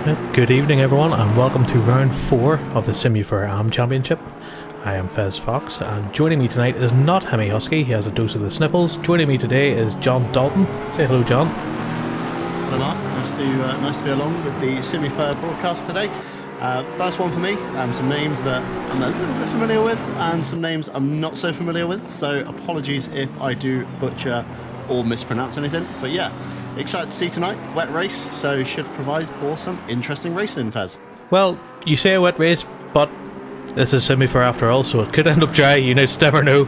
Good evening, everyone, and welcome to round 4 of the Simufur Championship. I am Fezz Fox, and joining me tonight is not Hemi Husky. He has a dose of the sniffles. Joining me today is John Dalton. Say hello, John. Hello, Mark. Nice to be along with the Simufur broadcast today. First one for me, some names that I'm a little bit familiar with, and some names I'm not so familiar with, so apologies if I do butcher or mispronounce anything. But yeah, excited to see tonight. Wet race, so should provide for some interesting racing, Fez. Well, you say a wet race, but this is Simufur after all, so it could end up dry. You just never know.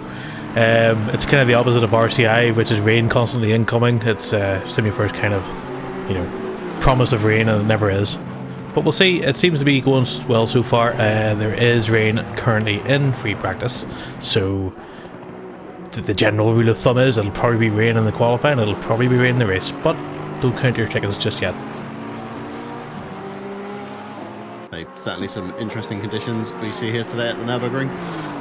It's kind of the opposite of RCI, which is rain constantly incoming. It's Simufur's kind of, promise of rain, and it never is. But we'll see. It seems to be going well so far. There is rain currently in free practice, so the general rule of thumb is it'll probably be rain in the qualifying, it'll probably be rain in the race, but don't count your chickens just yet. Hey, certainly some interesting conditions we see here today at the Nurburgring.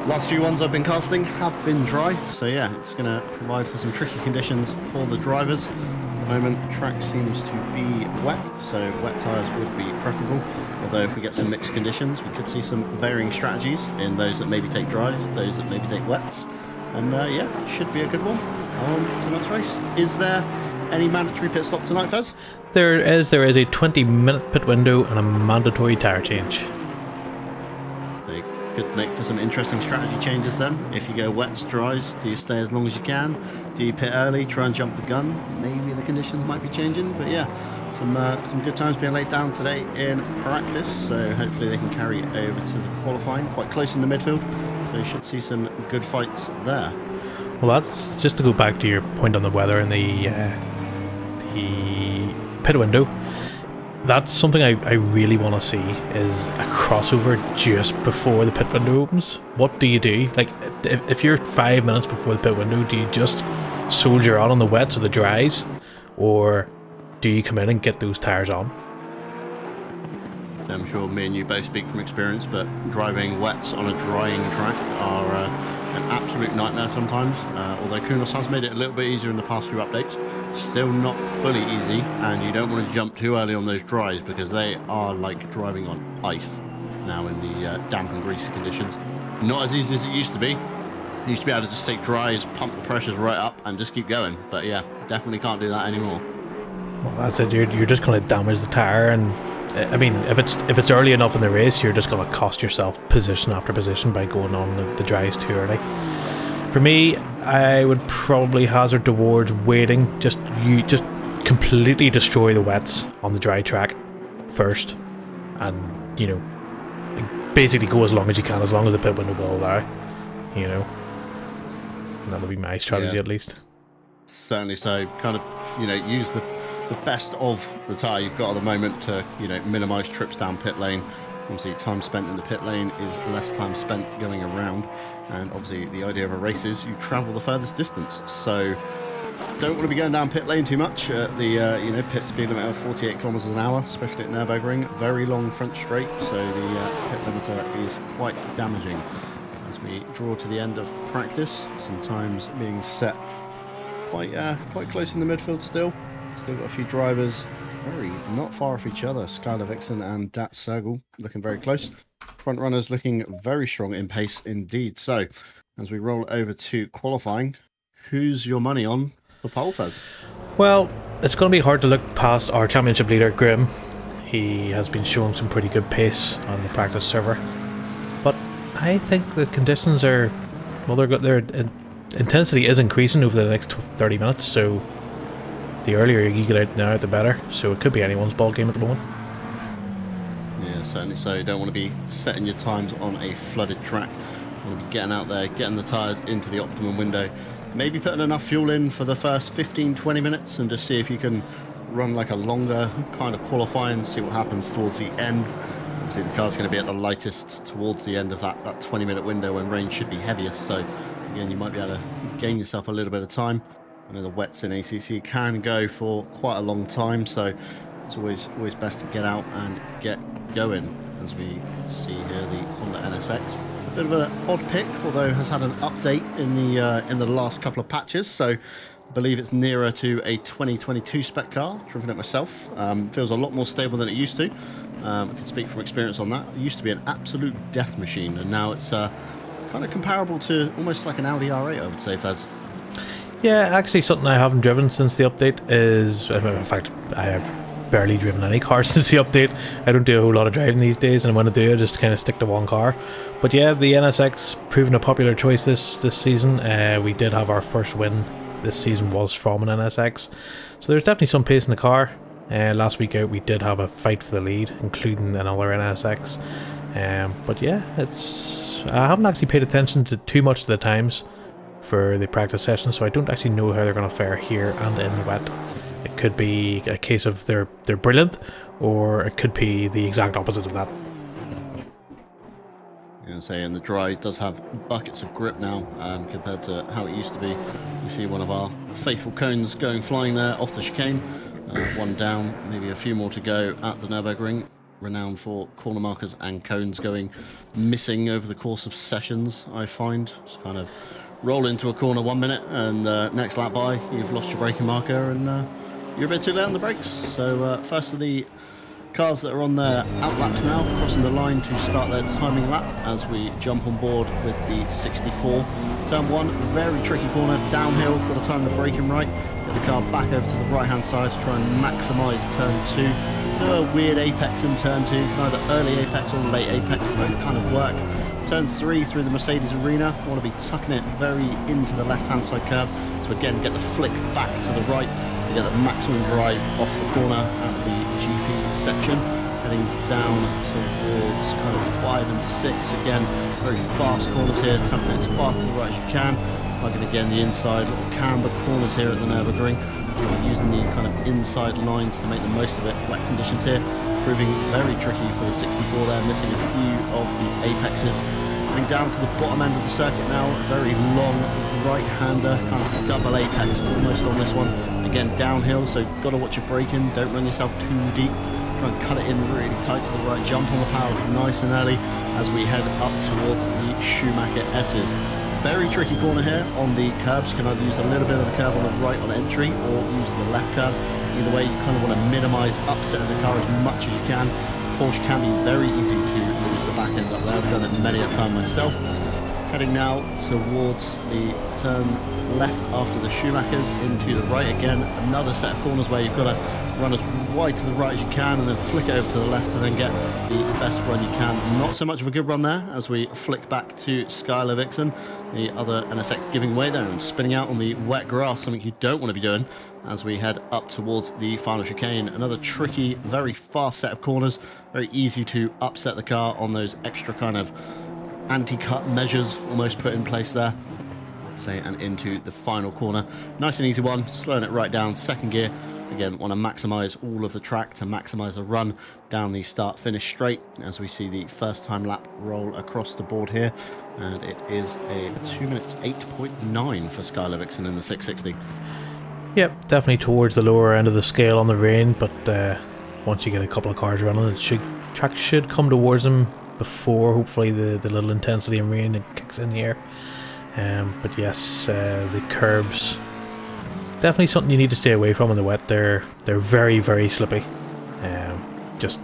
Last few ones I've been casting have been dry, so yeah, it's going to provide for some tricky conditions for the drivers. At the moment, track seems to be wet, so wet tyres would be preferable, although if we get some mixed conditions, we could see some varying strategies in those that maybe take dries, those that maybe take wets. And yeah, should be a good one on tonight's race. Is there any mandatory pit stop tonight, Fez? There is a 20-minute pit window and a mandatory tyre change. They could make for some interesting strategy changes then. If you go wets, dries, do you stay as long as you can? Do you pit early, try and jump the gun? Maybe the conditions might be changing, but yeah, some good times being laid down today in practice, so hopefully they can carry over to the qualifying, quite close in the midfield, so you should see some good fights there. Well, that's just to go back to your point on the weather and the pit window. That's something I really want to see, is a crossover just before the pit window opens. What do you do? Like, if you're 5 minutes before the pit window, do you just soldier on the wets or the dries, or do you come in and get those tyres on? I'm sure me and you both speak from experience, but driving wets on a drying track are an absolute nightmare sometimes. Although Kunos has made it a little bit easier in the past few updates, still not fully easy, and you don't want to jump too early on those dries because they are like driving on ice now in the damp and greasy conditions. Not as easy as it used to be. You used to be able to just take dries, pump the pressures right up, and just keep going. But yeah, definitely can't do that anymore. Well, that's it. You're just going to damage the tyre, and I mean, if it's early enough in the race, you're just going to cost yourself position after position by going on the dries too early. For me, I would probably hazard towards waiting. Just completely destroy the wets on the dry track first, and basically go as long as you can, as long as the pit window will allow. And that'll be my strategy, at least. Certainly so. Kind of, use the best of the tyre you've got at the moment to, minimise trips down pit lane. Obviously, time spent in the pit lane is less time spent going around, and obviously the idea of a race is you travel the furthest distance. So don't want to be going down pit lane too much. The pit speed limit of 48 kilometers an hour, especially at Nurburgring. Very long front straight, so the pit limiter is quite damaging. As we draw to the end of practice, sometimes being set quite close in the midfield still. Still got a few drivers very not far off each other. Skylar Vixen and Dat Sergel looking very close. Front runners looking very strong in pace indeed. So, as we roll over to qualifying, who's your money on for pole, Fez? Well, it's going to be hard to look past our championship leader, Grim. He has been showing some pretty good pace on the practice server. But I think the conditions are, well, their intensity is increasing over the next 30 minutes, so the earlier you get out now, the better. So it could be anyone's ball game at the moment. Yeah, certainly so. You don't want to be setting your times on a flooded track. You want to be getting out there, getting the tyres into the optimum window. Maybe putting enough fuel in for the first 15-20 minutes and just see if you can run like a longer kind of qualifying, see what happens towards the end. Obviously the car's going to be at the lightest towards the end of that 20-minute window when rain should be heaviest. So again, you might be able to gain yourself a little bit of time. I know the wets in ACC can go for quite a long time, so it's always best to get out and get going. As we see here, the Honda NSX, a bit of an odd pick, although has had an update in the last couple of patches. So believe it's nearer to a 2022 spec car. Driven it myself. Feels a lot more stable than it used to. I can speak from experience on that. It used to be an absolute death machine, and now it's kind of comparable to almost like an Audi R8, I would say, Fezz. Yeah, actually something I haven't driven since the update is, in fact, I have barely driven any car since the update. I don't do a whole lot of driving these days, and when I do, I just kind of stick to one car. But yeah, the NSX proving a popular choice this season. We did have our first win this season was from an NSX, so there's definitely some pace in the car. Last week out we did have a fight for the lead, including another NSX. But yeah, I haven't actually paid attention to too much of the times for the practice session, so I don't actually know how they're going to fare here and in the wet. It could be a case of they're brilliant, or it could be the exact opposite of that. And the dry does have buckets of grip now compared to how it used to be. You see one of our faithful cones going flying there off the chicane. One down, maybe a few more to go at the Nurburgring, renowned for corner markers and cones going missing over the course of sessions, I find. Just kind of roll into a corner 1 minute, and next lap by, you've lost your braking marker, and you're a bit too late on the brakes. So first of the cars that are on their out laps now, crossing the line to start their timing lap as we jump on board with the 64. Turn 1, very tricky corner, downhill, got to time the braking right, get the car back over to the right hand side to try and maximise turn 2. Do a weird apex in turn 2, either early apex or late apex, both kind of work. Turn 3 through the Mercedes arena, I want to be tucking it very into the left hand side curve to again get the flick back to the right to get the maximum drive off the corner at the GP section. Heading down towards kind of 5 and 6 again, very fast corners here, tucking it as far to the right as you can. Plugging again the inside, lots of camber corners here at the Nurburgring. Using the kind of inside lines to make the most of it. Wet conditions here, proving very tricky for the 64 there, missing a few of the apexes. Coming down to the bottom end of the circuit now, a very long right-hander, kind of double apex almost on this one. Again, downhill, so got to watch your braking, don't run yourself too deep. Try and cut it in really tight to the right, jump on the power nice and early as we head up towards the Schumacher S's. Very tricky corner here on the curbs. You can either use a little bit of the curb on the right on entry or use the left curb. Either way, you kind of want to minimise upset of the car as much as you can. Porsche can be very easy to lose the back end up there. I've done it many a time myself. Heading now towards the turn left after the Schumachers into the right again. Another set of corners where you've got to run as wide to the right as you can and then flick it over to the left and then get the best run you can. Not so much of a good run there as we flick back to Skylar Vixen. The other NSX giving way there and spinning out on the wet grass, something you don't want to be doing as we head up towards the final chicane. Another tricky, very fast set of corners. Very easy to upset the car on those extra kind of anti-cut measures almost put in place there. And into the final corner. Nice and easy one, slowing it right down, second gear. Again, want to maximise all of the track to maximise the run down the start-finish straight as we see the first time lap roll across the board here. And it is a 2 minutes 8.9 for Skylar Vixen in the 660. Yep, definitely towards the lower end of the scale on the rain, but once you get a couple of cars running, track should come towards them before hopefully the little intensity in rain it kicks in here. But yes, the curbs, definitely something you need to stay away from in the wet. They're very, very slippy. Just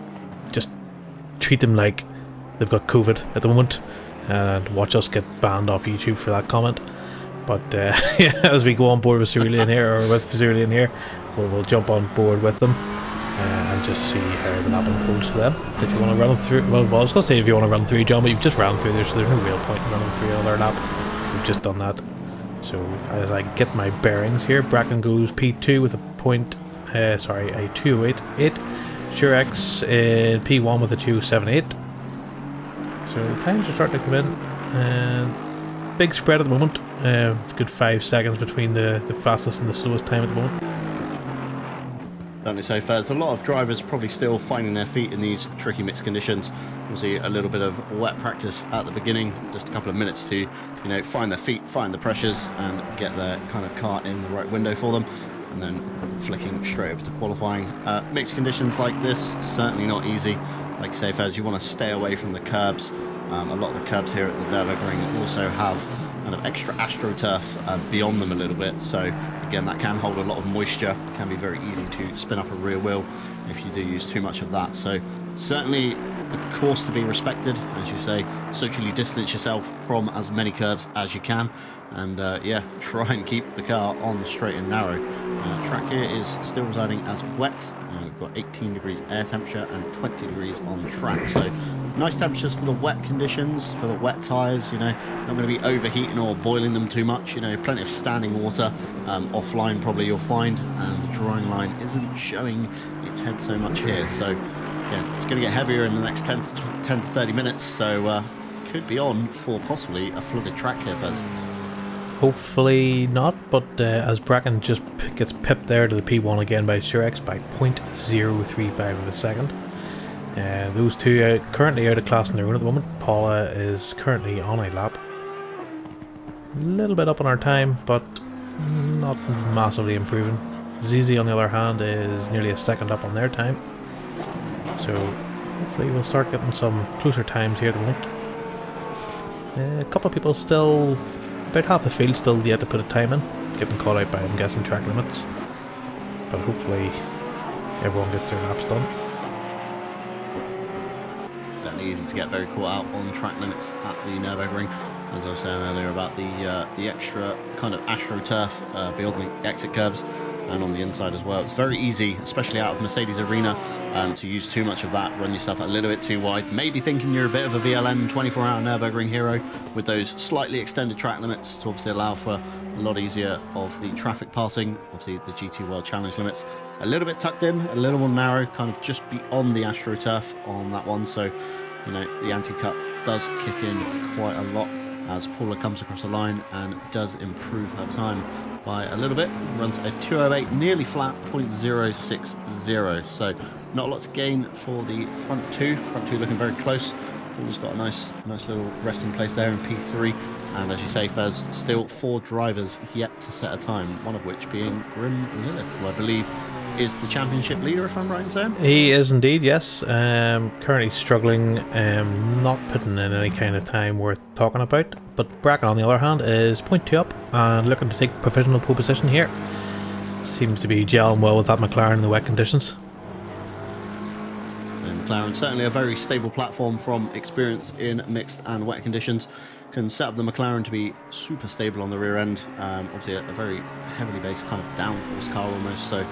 treat them like they've got COVID at the moment, and watch us get banned off YouTube for that comment. But yeah, as we go on board with Cerulean here, we'll jump on board with them and just see how the lap unfolds for them. If you want to run them through, well, I was going to say if you want to run through, John, but you've just ran through there, so there's no real point in running through another lap. We've just done that. So as I get my bearings here, Bracken goes P2 with a 208.8. Surex in P1 with a 278. So the times are starting to come in. And big spread at the moment. Good 5 seconds between the fastest and the slowest time at the moment. Certainly so, Fezz. A lot of drivers probably still finding their feet in these tricky mixed conditions. We'll see a little bit of wet practice at the beginning, just a couple of minutes to, find their feet, find the pressures, and get their kind of car in the right window for them, and then flicking straight over to qualifying. Mixed conditions like this, certainly not easy. Like you say, Fezz, you want to stay away from the curbs. A lot of the curbs here at the Nurburgring also have kind of extra AstroTurf beyond them a little bit. So again, that can hold a lot of moisture. It can be very easy to spin up a rear wheel if you do use too much of that. So certainly a course to be respected, as you say. Socially distance yourself from as many curves as you can, and yeah, try and keep the car on the straight and narrow. Track here is still residing as wet. We've got 18 degrees air temperature and 20 degrees on track, so nice temperatures for the wet conditions, for the wet tyres. You know, not going to be overheating or boiling them too much. You know, plenty of standing water offline probably you'll find, and the drying line isn't showing its head so much here. So yeah, it's going to get heavier in the next 10 to 30 minutes, so could be on for possibly a flooded track here, Fezz. Hopefully not, but as Bracken just gets pipped there to the P1 again by Surex by 0.035 of a second. Those two are currently out of class on their own at the moment. Paula is currently on a lap. A little bit up on our time, but not massively improving. Zizi, on the other hand, is nearly a second up on their time. So hopefully we'll start getting some closer times here at the moment. A couple of people still, about half the field still yet to put a time in, getting caught out by, I'm guessing, track limits. But hopefully everyone gets their laps done. Certainly easy to get very caught out on track limits at the Nurburgring, as I was saying earlier about the extra kind of AstroTurf beyond the exit curves and on the inside as well. It's very easy, especially out of Mercedes Arena, to use too much of that, run yourself a little bit too wide, maybe thinking you're a bit of a VLN 24-hour Nurburgring hero with those slightly extended track limits to obviously allow for a lot easier of the traffic passing. Obviously the GT World Challenge limits a little bit tucked in, a little more narrow, kind of just beyond the AstroTurf on that one. So, you know, the anti-cut does kick in quite a lot as Paula comes across the line and does improve her time by a little bit. Runs a 2:08, nearly flat, 0.060. So not a lot to gain for the front two. Front two looking very close. Paula's got a nice little resting place there in P3. And as you say, Fez, still 4 drivers yet to set a time, one of which being Grim Lilith, who I believe is the championship leader, if I'm right in saying. He is indeed, yes. Currently struggling, not putting in any kind of time worth talking about. But Bracken, on the other hand, is 0.2 up and looking to take provisional pole position here. Seems to be gelling well with that McLaren in the wet conditions. McLaren, certainly a very stable platform from experience in mixed and wet conditions. Can set up the McLaren to be super stable on the rear end. Obviously a very heavily based kind of downforce car almost, so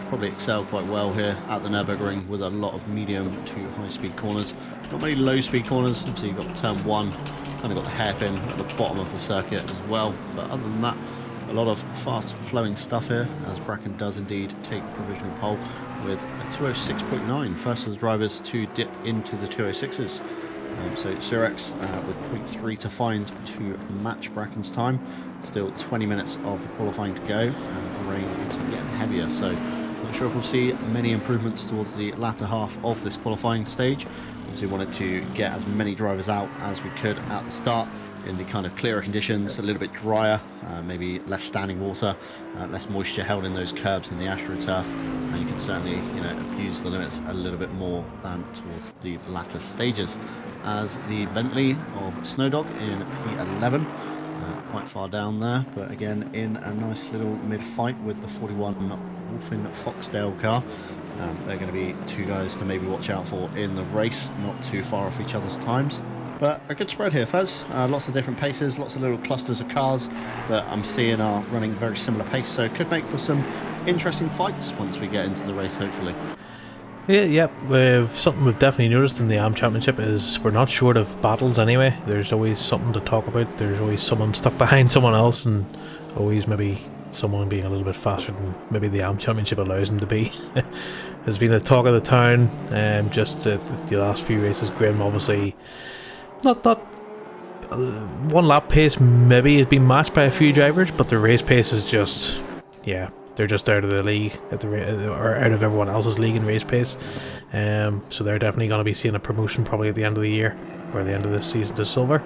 probably excel quite well here at the Nürburgring with a lot of medium to high speed corners. Not many low speed corners. Obviously you've got turn 1, kind of got the hairpin at the bottom of the circuit as well, but other than that, a lot of fast flowing stuff here, as Bracken does indeed take provisional pole with a 206.9, first of the drivers to dip into the 206s. So Surex with 0.3 to find to match Bracken's time. Still 20 minutes of the qualifying to go, and the rain is getting heavier, so not sure if we'll see many improvements towards the latter half of this qualifying stage. Obviously wanted to get as many drivers out as we could at the start in the kind of clearer conditions, a little bit drier, maybe less standing water, less moisture held in those curbs in the AstroTurf, and you can certainly, you know, abuse the limits a little bit more than towards the latter stages. As the Bentley of Snowdog in P11, quite far down there, but again in a nice little mid-fight with the 41 Wolfin Foxdale car. They're going to be 2 guys to maybe watch out for in the race, not too far off each other's times. But a good spread here, Fez. Lots of different paces, lots of little clusters of cars that I'm seeing are running very similar pace, so it could make for some interesting fights once we get into the race, hopefully. Yeah, something we've definitely noticed in the AM Championship is we're not short of battles anyway. There's always something to talk about. There's always someone stuck behind someone else, and always maybe someone being a little bit faster than maybe the AM Championship allows them to be. There's been a talk of the town, just the last few races. Grim obviously not one lap pace maybe has been matched by a few drivers, but the race pace is just, yeah, they're just out of the league or out of everyone else's league in race pace. So they're definitely going to be seeing a promotion probably at the end of the year or the end of this season to silver.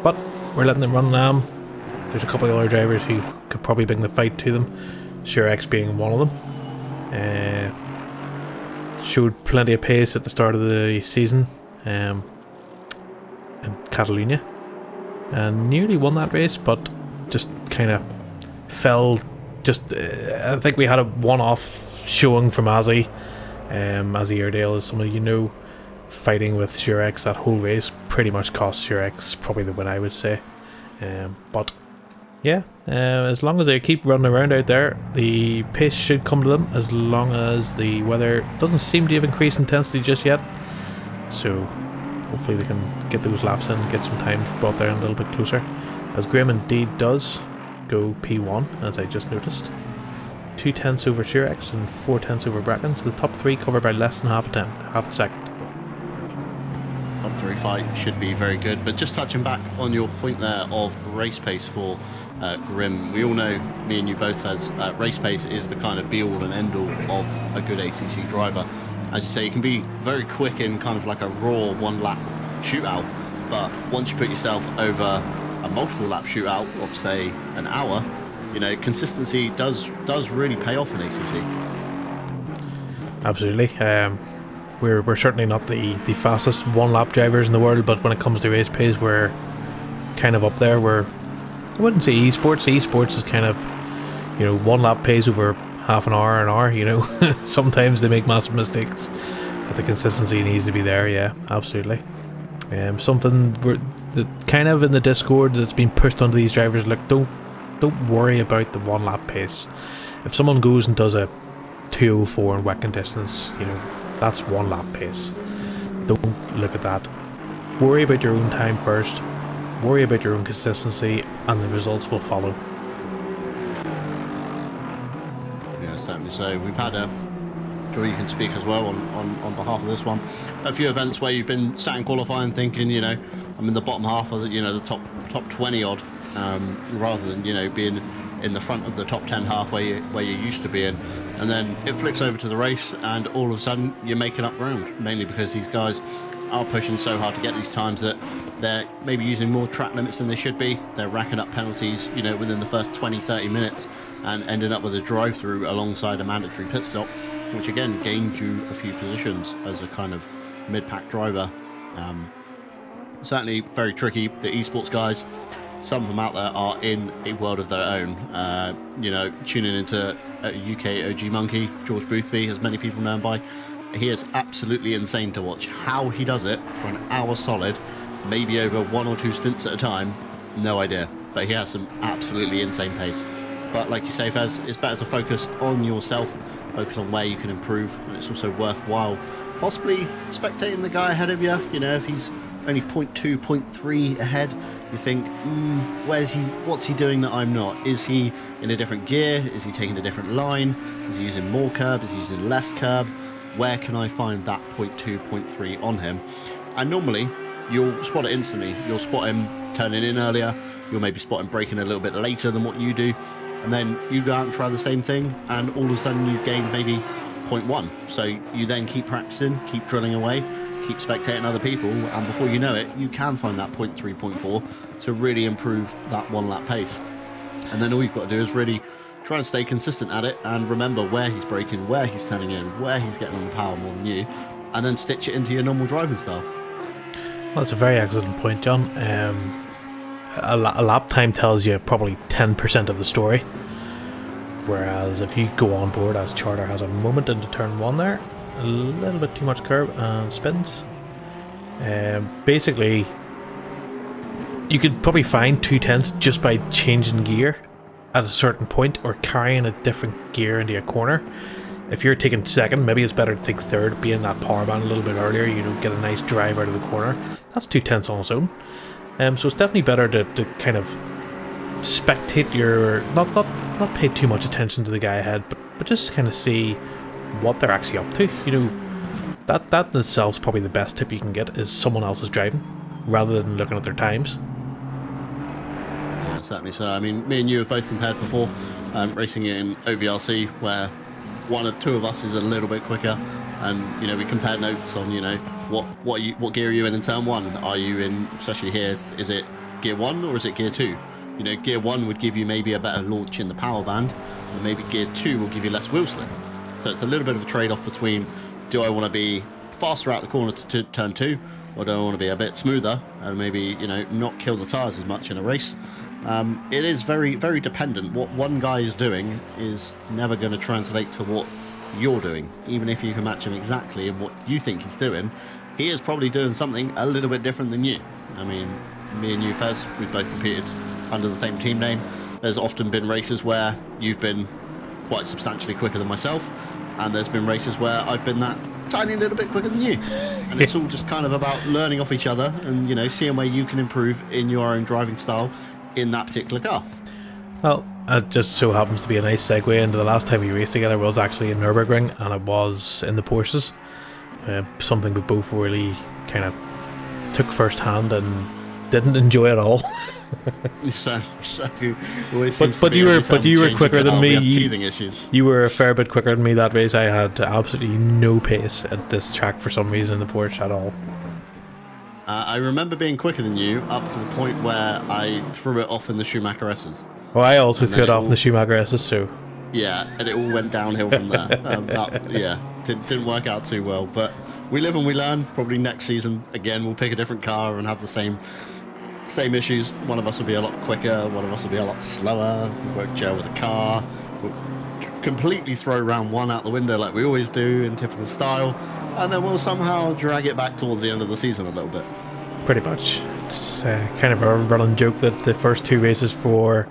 But we're letting them run Lamb. There's a couple of other drivers who could probably bring the fight to them. Surex being one of them. Showed plenty of pace at the start of the season in Catalonia. and nearly won that race, but just kind of fell. Just I think we had a one-off showing from Azzy. Azzy Airedale, as some of you know, fighting with Surex that whole race pretty much cost Surex probably the win, I would say. But yeah, as long as they keep running around out there, the pace should come to them, as long as the weather doesn't seem to have increased intensity just yet. So hopefully they can get those laps in, get some time brought there a little bit closer, as Graham indeed does go P1, as I just noticed. 2/10 over Surex and 4/10 over Bracken, so the top three covered by less than half a second. Top three fight should be very good, but just touching back on your point there of race pace for Grim, we all know, me and you both, as race pace is the kind of be all and end all of a good ACC driver. As you say, you can be very quick in kind of like a raw one lap shootout, but once you put yourself over a multiple lap shootout of say an hour, you know, consistency does really pay off in ACC. Absolutely. We're certainly not the fastest one lap drivers in the world, but when it comes to race pace, we're kind of up there. I wouldn't say esports. Esports is kind of, you know, one lap pace over half an hour, you know. Sometimes they make massive mistakes, but the consistency needs to be there. Yeah, absolutely. Something that kind of in the Discord that's been pushed onto these drivers. Look, don't worry about the one lap pace. If someone goes and does a 2:04 in wet conditions, you know, that's one lap pace. Don't look at that. Worry about your own time first. Worry about your own consistency, and the results will follow. Yeah, certainly so. We've had Joy, you can speak as well on behalf of this one. A few events where you've been sat in qualifying thinking, you know, I'm in the bottom half of the, you know, the top 20 odd, rather than, you know, being in the front of the top 10 half where you used to be in, and then it flicks over to the race, and all of a sudden you're making up ground, mainly because these guys are pushing so hard to get these times that they're maybe using more track limits than they should be. They're racking up penalties, you know, within the first 20-30 minutes, and ending up with a drive-through alongside a mandatory pit stop, which again gained you a few positions as a kind of mid-pack driver. Certainly very tricky. The esports guys, some of them out there are in a world of their own. You know, tuning into UK OG Monkey, George Boothby, as many people know him by. He is absolutely insane to watch. How he does it for an hour solid, maybe over one or two stints at a time, no idea. But he has some absolutely insane pace. But like you say, Fezz, it's better to focus on yourself, focus on where you can improve, and it's also worthwhile possibly spectating the guy ahead of you. You know, if he's only 0.2, 0.3 ahead, you think, where's he? What's he doing that I'm not? Is he in a different gear? Is he taking a different line? Is he using more curb? Is he using less curb? Where can I find that 0.2, 0.3 on him? And normally, you'll spot it instantly. You'll spot him turning in earlier. You'll maybe spot him braking a little bit later than what you do. And then you go out and try the same thing, and all of a sudden you gain maybe 0.1. So you then keep practicing, keep drilling away, keep spectating other people, and before you know it, you can find that 0.3, 0.4 to really improve that one lap pace. And then all you've got to do is really try and stay consistent at it, and remember where he's braking, where he's turning in, where he's getting on the power more than you, and then stitch it into your normal driving style. Well, that's a very excellent point, John. A lap time tells you probably 10% of the story, whereas if you go on board, as Charter has a moment into turn one there, a little bit too much curb and spins. Basically, you could probably find 2/10 just by changing gear at a certain point, or carrying a different gear into a corner. If you're taking second, maybe it's better to take third, be in that power band a little bit earlier, you know, get a nice drive out of the corner. That's 2/10 on its own. So it's definitely better to kind of spectate your, not pay too much attention to the guy ahead, but just kind of see what they're actually up to. You know, that in itself is probably the best tip you can get, is someone else is driving rather than looking at their times. Yeah, certainly so. I mean, me and you have both compared before, racing in OVRC, where one or two of us is a little bit quicker, and you know, we compare notes on, you know, what gear are you in turn one? Are you in, especially here, is it gear 1 or is it gear 2? You know, gear 1 would give you maybe a better launch in the power band, and maybe gear 2 will give you less wheel slip. So it's a little bit of a trade-off between, do I want to be faster out the corner to turn 2, or do I want to be a bit smoother and maybe, you know, not kill the tyres as much in a race? It is very, very dependent. What one guy is doing is never going to translate to what you're doing. Even if you can match him exactly in what you think he's doing, he is probably doing something a little bit different than you. I mean, me and you, Fezz, we've both competed under the same team name. There's often been races where you've been quite substantially quicker than myself, and there's been races where I've been that tiny little bit quicker than you. And it's all just kind of about learning off each other and, you know, seeing where you can improve in your own driving style in that particular car. Well, it just so happens to be a nice segue into the last time we raced together was actually in Nurburgring, and it was in the Porsches. Something we both really kind of took first hand and didn't enjoy at all. But you were quicker than me. You were a fair bit quicker than me that race. I had absolutely no pace at this track for some reason in the Porsche at all. I remember being quicker than you up to the point where I threw it off in the Schumacher S's. Well, I also threw it off in the Schumacher S's, so... Yeah, and it all went downhill from there. Didn't work out too well, but we live and we learn. Probably next season, again, we'll pick a different car and have the same issues. One of us will be a lot quicker, one of us will be a lot slower, we won't gel with the car, we'll completely throw round one out the window like we always do in typical style, and then we'll somehow drag it back towards the end of the season a little bit. Pretty much. It's kind of a running joke that the first two races for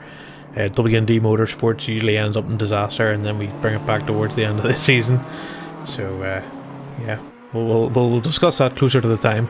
WD Motorsports usually ends up in disaster, and then we bring it back towards the end of the season. So yeah, we'll discuss that closer to the time.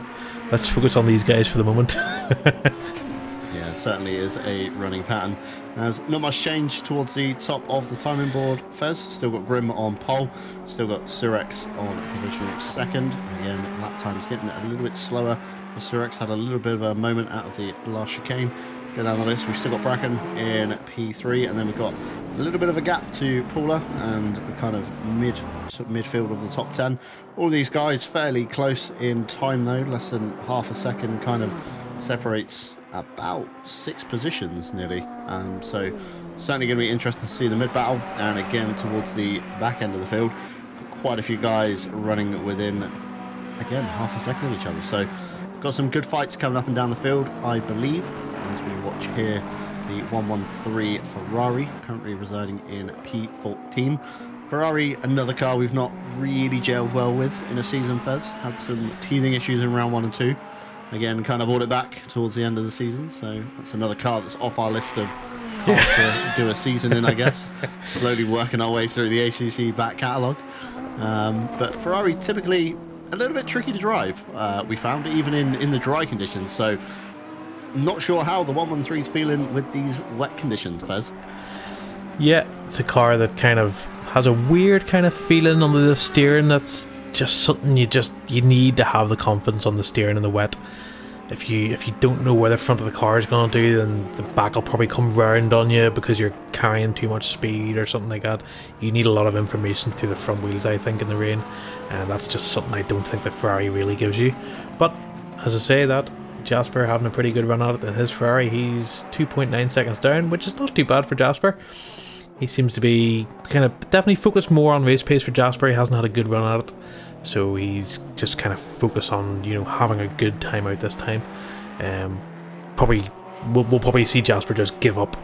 Let's focus on these guys for the moment. Yeah, it certainly is a running pattern. There's not much change towards the top of the timing board. Fezz still got Grim on pole, still got Surex on provisional second. Again, lap time's getting a little bit slower. Surex had a little bit of a moment out of the last chicane. Go down the list, we've still got Bracken in P3, and then we've got a little bit of a gap to Paula and the kind of midfield of the top 10. All these guys fairly close in time though, less than half a second kind of separates about 6 positions nearly. So certainly going to be interesting to see the mid battle, and again towards the back end of the field, quite a few guys running within, again, half a second of each other. So got some good fights coming up and down the field, I believe, as we watch here the 113 Ferrari, currently residing in P14. Ferrari, another car we've not really gelled well with in a season, Fezz. Had some teething issues in round 1 and 2. Again, kind of brought it back towards the end of the season, so that's another car that's off our list of cars to do a season in, I guess. Slowly working our way through the ACC back catalogue. But Ferrari typically a little bit tricky to drive, we found, even in the dry conditions. So not sure how the 113's feeling with these wet conditions, Fezz. Yeah, it's a car that kind of has a weird kind of feeling under the steering. That's just something you need to have the confidence on the steering in the wet. If you don't know where the front of the car is going to do, then the back will probably come round on you because you're carrying too much speed or something like that. You need a lot of information through the front wheels, I think, in the rain, and that's just something I don't think the Ferrari really gives you. But as I say that, Jasper having a pretty good run at it in his Ferrari. He's 2.9 seconds down, which is not too bad for Jasper. He seems to be kind of definitely focused more on race pace for Jasper. He hasn't had a good run at it, so he's just kind of focused on, you know, having a good time out this time. We'll probably see Jasper just give up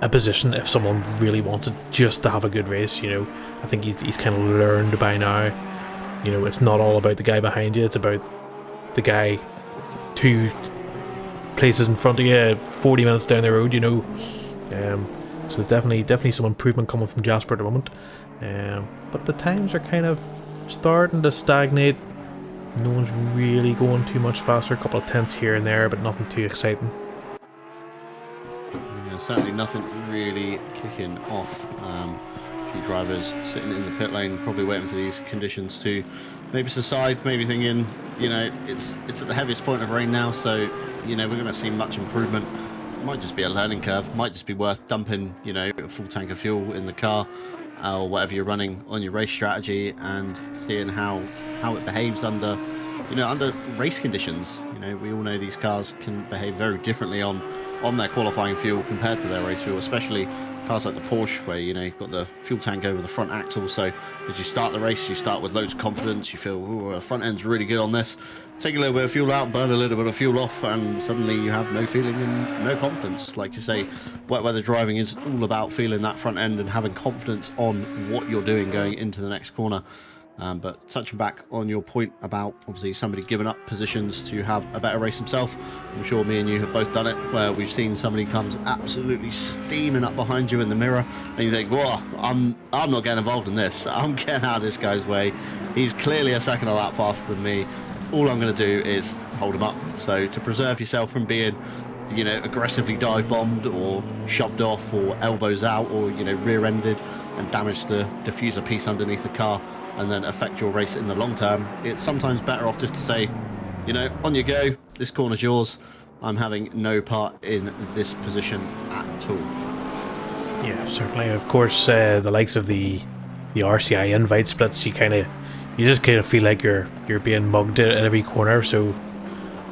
a position if someone really wanted just to have a good race. You know, I think he's kind of learned by now. You know, it's not all about the guy behind you; it's about the guy 2 places in front of you, 40 minutes down the road. You know, so definitely some improvement coming from Jasper at the moment. But the times are kind of starting to stagnate. No one's really going too much faster. A couple of tenths here and there, but nothing too exciting. Yeah, certainly nothing really kicking off. A few drivers sitting in the pit lane, probably waiting for these conditions to maybe subside, maybe thinking, you know, it's at the heaviest point of rain now, so, you know, we're going to see much improvement. Might just be a learning curve, might just be worth dumping, you know, a full tank of fuel in the car or whatever you're running on your race strategy and seeing how it behaves under under race conditions. We all know these cars can behave very differently on their qualifying fuel compared to their race fuel, especially cars like the Porsche, where you've got the fuel tank over the front axle. So as you start the race, you start with loads of confidence. You feel, the front end's really good on this. Take a little bit of fuel out, burn a little bit of fuel off, and suddenly you have no feeling and no confidence. Like you say, wet weather driving is all about feeling that front end and having confidence on what you're doing going into the next corner. But touching back on your point about obviously somebody giving up positions to have a better race himself, I'm sure me and you have both done it, where we've seen somebody comes absolutely steaming up behind you in the mirror, and you think, whoa, I'm not getting involved in this. I'm getting out of this guy's way. He's clearly a second a lap faster than me. All I'm going to do is hold him up. So to preserve yourself from being aggressively dive bombed or shoved off or elbows out or rear-ended and damage the diffuser piece underneath the car and then affect your race in the long term, it's sometimes better off just to say, on you go, this corner's yours. I'm having no part in this position at all. Yeah, certainly. Of course, the likes of the RCI invite splits, you just kind of feel like you're being mugged at every corner, so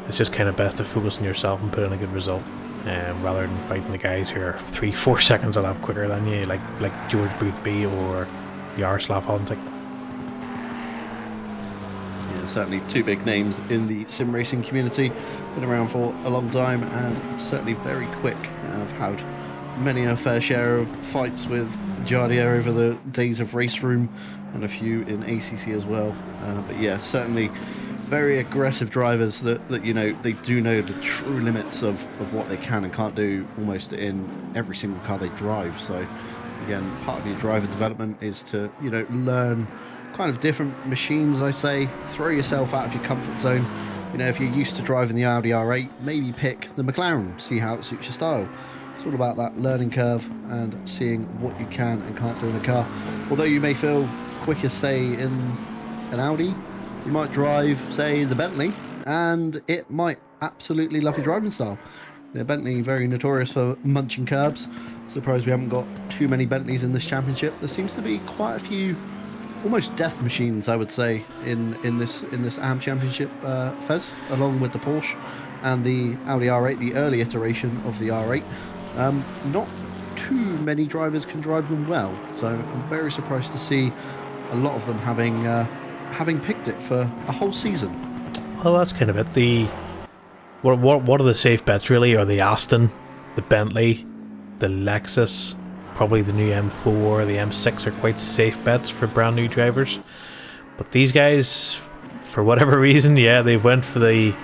it's just kind of best to focus on yourself and put in a good result, rather than fighting the guys who are 3-4 seconds a lap quicker than you, like George Boothby or Jaroslav Honzik. Yeah, certainly two big names in the sim racing community, been around for a long time and certainly very quick. I've had many a fair share of fights with Jardier over the days of race room and a few in ACC as well. But yeah, certainly very aggressive drivers that they do know the true limits of what they can and can't do almost in every single car they drive. So again, part of your driver development is to learn kind of different machines. I say throw yourself out of your comfort zone. If you're used to driving the Audi R8, maybe pick the McLaren, see how it suits your style. It's all about that learning curve and seeing what you can and can't do in a car. Although you may feel quicker, say, in an Audi, you might drive, say, the Bentley, and it might absolutely love your driving style. Bentley, very notorious for munching curbs. Surprised we haven't got too many Bentleys in this championship. There seems to be quite a few almost death machines, I would say, in this AM championship, Fezz, along with the Porsche and the Audi R8, the early iteration of the R8. Not too many drivers can drive them well, so I'm very surprised to see a lot of them having picked it for a whole season. Well, that's kind of it. What are the safe bets really? Are the Aston, the Bentley, the Lexus, probably the new M4, the M6 are quite safe bets for brand new drivers. But these guys, for whatever reason, yeah, they went for the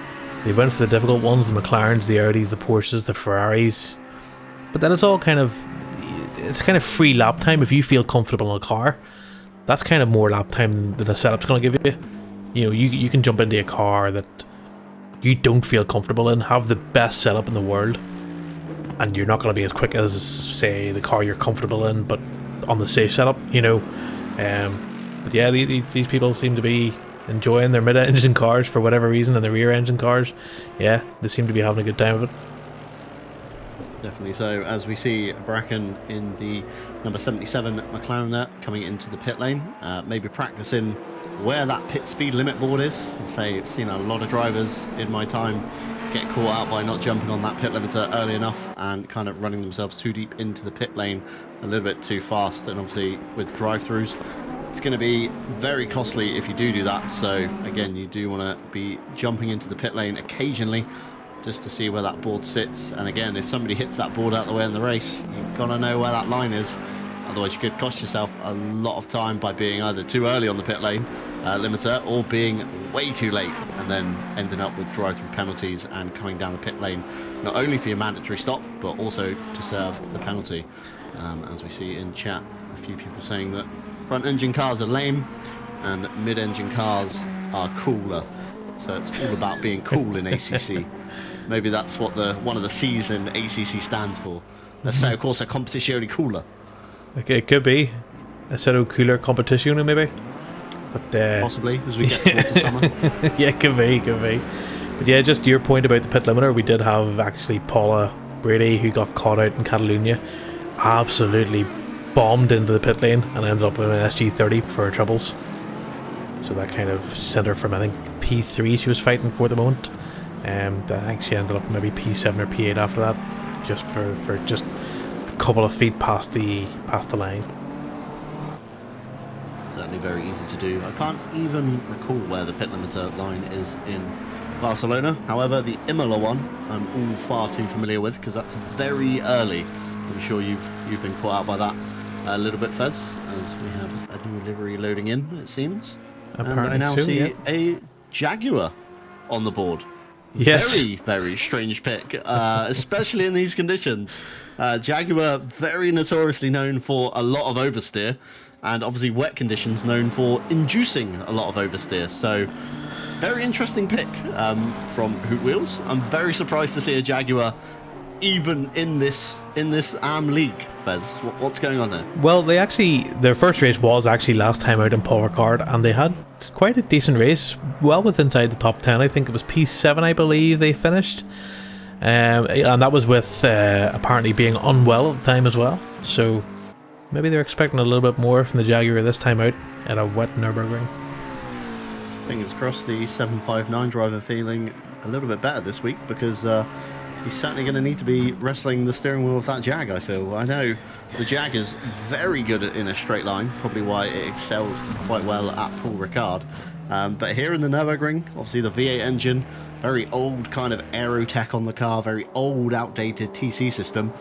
difficult ones, the McLarens, the Audis, the Porsches, the Ferraris. But then it's kind of free lap time. If you feel comfortable in a car, that's kind of more lap time than a setup's going to give you. You can jump into a car that you don't feel comfortable in, have the best setup in the world, and you're not going to be as quick as, say, the car you're comfortable in, but on the safe setup, But yeah, these people seem to be enjoying their mid-engine cars for whatever reason, and their rear-engine cars, yeah, they seem to be having a good time of it. Definitely so, as we see Bracken in the number 77 McLaren there coming into the pit lane, maybe practicing where that pit speed limit board is. I've seen a lot of drivers in my time get caught out by not jumping on that pit limiter early enough and kind of running themselves too deep into the pit lane a little bit too fast. And obviously with drive-throughs, it's going to be very costly if you do that. So again, you do want to be jumping into the pit lane occasionally just to see where that board sits. And again, if somebody hits that board out the way in the race, you've got to know where that line is. Otherwise you could cost yourself a lot of time by being either too early on the pit lane limiter or being way too late and then ending up with drive-through penalties and coming down the pit lane, not only for your mandatory stop but also to serve the penalty. As we see in chat, a few people saying that front engine cars are lame and mid-engine cars are cooler. So it's all about being cool in ACC. Maybe that's what one of the C's in ACC stands for. Let's say, of course, a competizione cooler. Okay, it could be a set of cooler competition, maybe. But possibly as we get towards the summer. Yeah, could be. But yeah, just your point about the pit limiter. We did have actually Paula Brady, who got caught out in Catalonia, absolutely bombed into the pit lane and ended up in an SG30 for her troubles. So that kind of sent her from, I think, P3 she was fighting for the moment. I think she ended up maybe P7 or P8 after that, just for just a couple of feet past the line. Certainly very easy to do. I can't even recall where the pit limiter line is in Barcelona. However, the Imola one I'm all far too familiar with because that's very early. I'm sure you've been caught out by that a little bit, Fezz, as we have a new livery loading in, it seems. Apparently and I now so, see yeah. a Jaguar on the board. Yes. Very, very strange pick, especially in these conditions. Jaguar, very notoriously known for a lot of oversteer, and obviously wet conditions known for inducing a lot of oversteer. So, very interesting pick from Hoot Wheels. I'm very surprised to see a Jaguar even in this league, Fezz. What's going on there? Well, their first race was actually last time out in Paul Ricard, and they had quite a decent race, well within inside the top 10. I think it was P7, I believe they finished, and that was with apparently being unwell at the time as well. So maybe they're expecting a little bit more from the Jaguar this time out at a wet Nurburgring. Fingers crossed the 759 driver feeling a little bit better this week, because he's certainly going to need to be wrestling the steering wheel of that Jag, I feel. I know the Jag is very good in a straight line, probably why it excelled quite well at Paul Ricard. But here in the Nürburgring, obviously the V8 engine, very old kind of aerotech on the car, very old, outdated TC system.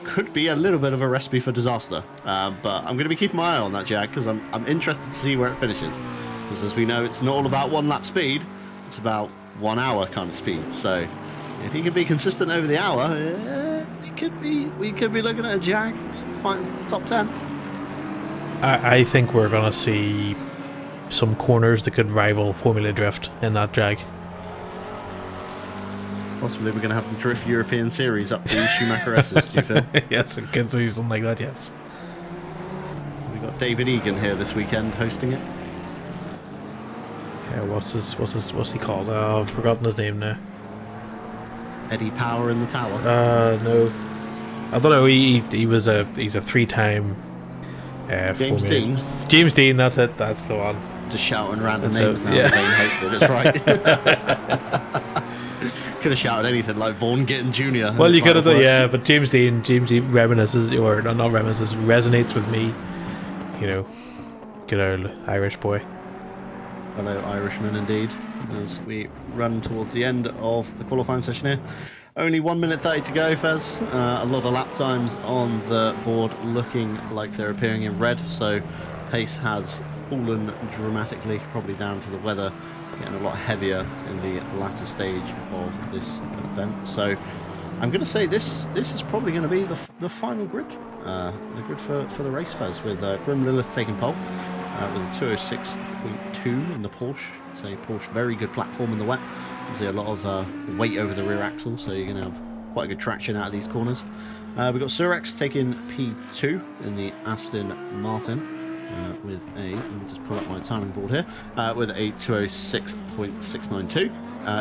Could be a little bit of a recipe for disaster. But I'm going to be keeping my eye on that Jag, because I'm interested to see where it finishes. Because as we know, it's not all about one lap speed, it's about 1 hour kind of speed. So if he can be consistent over the hour, we could be looking at a Jag fighting top 10. I think we're going to see some corners that could rival Formula Drift in that Jag. Possibly we're going to have the Drift European Series up the Schumacher S's, do you feel? Yes, it could do something like that, yes. We've got David Egan here this weekend hosting it. Yeah, what's he called? Oh, I've forgotten his name now. Eddie Power in the tower. No. I don't know. He's a 3-time James Dean. James Dean. That's it. That's the one. Just shouting random That's names now. yeah. In hope that it's right. Could have shouted anything like Vaughan Gittin Jr. Well, you could have done, yeah. But James Dean reminisces, or not reminisces, resonates with me. You know, good old Irish boy. Hello, Irishman, indeed. As we run towards the end of the qualifying session here. Only 1 minute 30 to go, Fezz. A lot of lap times on the board looking like they're appearing in red, so pace has fallen dramatically, probably down to the weather getting a lot heavier in the latter stage of this event. So I'm going to say this is probably going to be the final grid, the grid for the race, Fezz, with Grim Lilith taking pole. With a 206.2 in the Porsche. So Porsche, very good platform in the wet. Obviously a lot of weight over the rear axle, so you're going to have quite a good traction out of these corners. We've got Surex taking P2 in the Aston Martin with a, let me just pull up my timing board here, with a 206.692.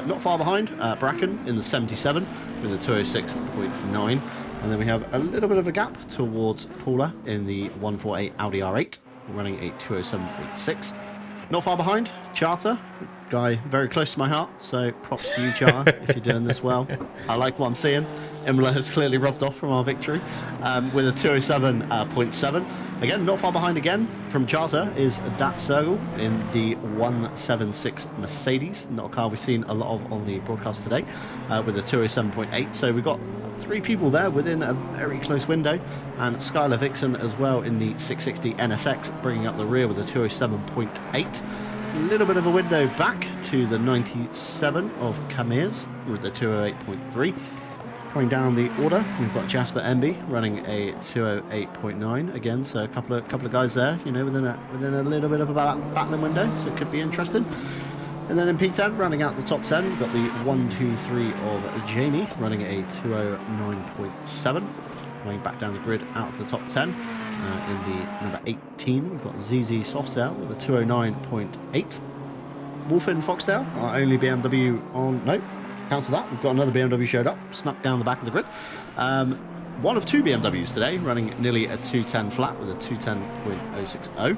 Not far behind, Bracken in the 77 with a 206.9. And then we have a little bit of a gap towards Paula in the 148 Audi R8. Running a 207.6. Not far behind, Charter, guy very close to my heart, so props to you, Charter, if you're doing this well. I like what I'm seeing. Imola has clearly rubbed off from our victory with a 207.7. Again, not far behind again from Charter is Dat Sergel in the 176 Mercedes, not a car we've seen a lot of on the broadcast today, with a 207.8. So we've got 3 people there within a very close window, and Skylar Vixen as well in the 660 NSX, bringing up the rear with a 207.8. A little bit of a window back to the 97 of Camirs with a 208.3. Going down the order, we've got Jasper Emby running a 208.9 again, so a couple of guys there, you know, within a little bit of a battling window, so it could be interesting. And then in P10, running out the top 10, we've got the 1, 2, 3 of Jamie running a 209.7. Going back down the grid out of the top 10. In the number 18, we've got ZZ Softail with a 209.8. Wolfen Foxdale, our only BMW on... No, cancel that. We've got another BMW showed up, snuck down the back of the grid. One of 2 BMWs today, running nearly a 210 flat with a 210.060.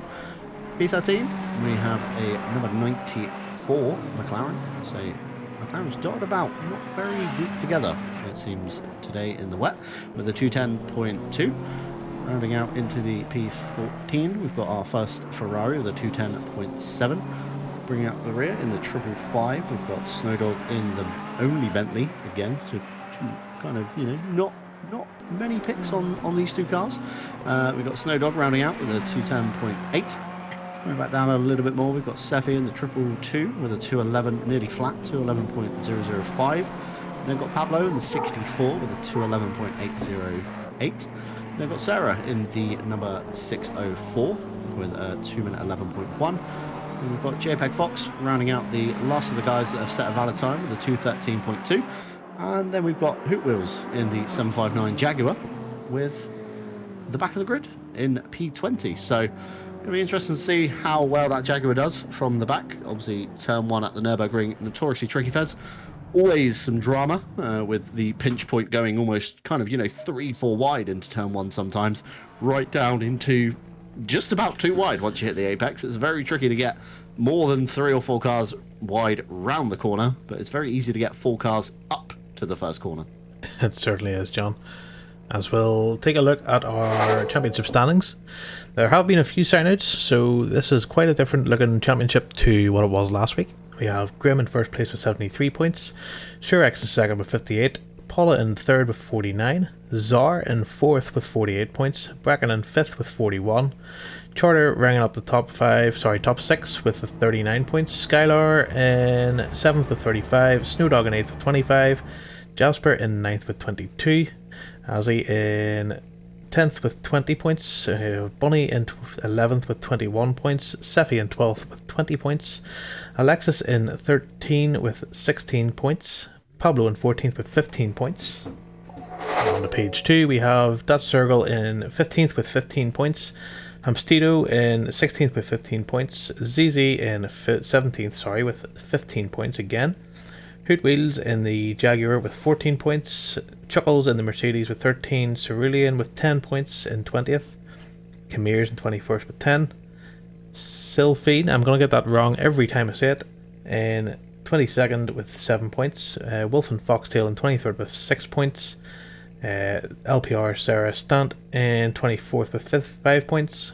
P13, we have a number 94 McLaren. So McLaren's dotted about, not very grouped together, it seems, today in the wet, with a 210.2. Rounding out into the P14, we've got our first Ferrari with a 210.7. Bringing out the rear in the 555, we've got Snowdog in the only Bentley again, so kind of, not many picks on these two cars. We've got Snowdog rounding out with a 210.8. Going back down a little bit more, we've got Seffi in the 222 with a 211, nearly flat, 211.005. Then got Pablo in the 64 with a 211.808. Then got Sarah in the number 604 with a 2-minute 11.1. And we've got JPEG Fox rounding out the last of the guys that have set a valid time with a 213.2. And then we've got Hoot Wheels in the 759 Jaguar with the back of the grid in P20. So it'll be interesting to see how well that Jaguar does from the back. Obviously, turn 1 at the Nurburgring, notoriously tricky, Fezz. Always some drama with the pinch point going almost kind of, 3-4 wide into turn 1 sometimes, right down into just about 2 wide once you hit the apex. It's very tricky to get more than 3 or 4 cars wide round the corner, but it's very easy to get 4 cars up to the first corner. It certainly is, John. As we'll take a look at our championship standings. There have been a few signage, so this is quite a different looking championship to what it was last week. We have Grim in first place with 73 points, Shurex in second with 58, Paula in third with 49, Czar in fourth with 48 points, Bracken in fifth with 41, Charter ranging up the top 6 with 39 points, Skylar in seventh with 35, Snowdog in eighth with 25, Jasper in ninth with 22, Azzy in 10th with 20 points, Bunny in 11th with 21 points, Seffi in 12th with 20 points, Alexis in 13 with 16 points, Pablo in 14th with 15 points. On to page 2 we have Dat Circle in 15th with 15 points, Hamstito in 16th with 15 points, ZZ in 17th with 15 points again, Hoot Wheels in the Jaguar with 14 points, Chuckles in the Mercedes with 13, Cerulean with 10 points in 20th, Kamirs in 21st with 10, Sylphine, I'm going to get that wrong every time I say it, in 22nd with 7 points, Wolf and Foxtail in 23rd with 6 points, LPR Sarah Stant in 24th with 5 points,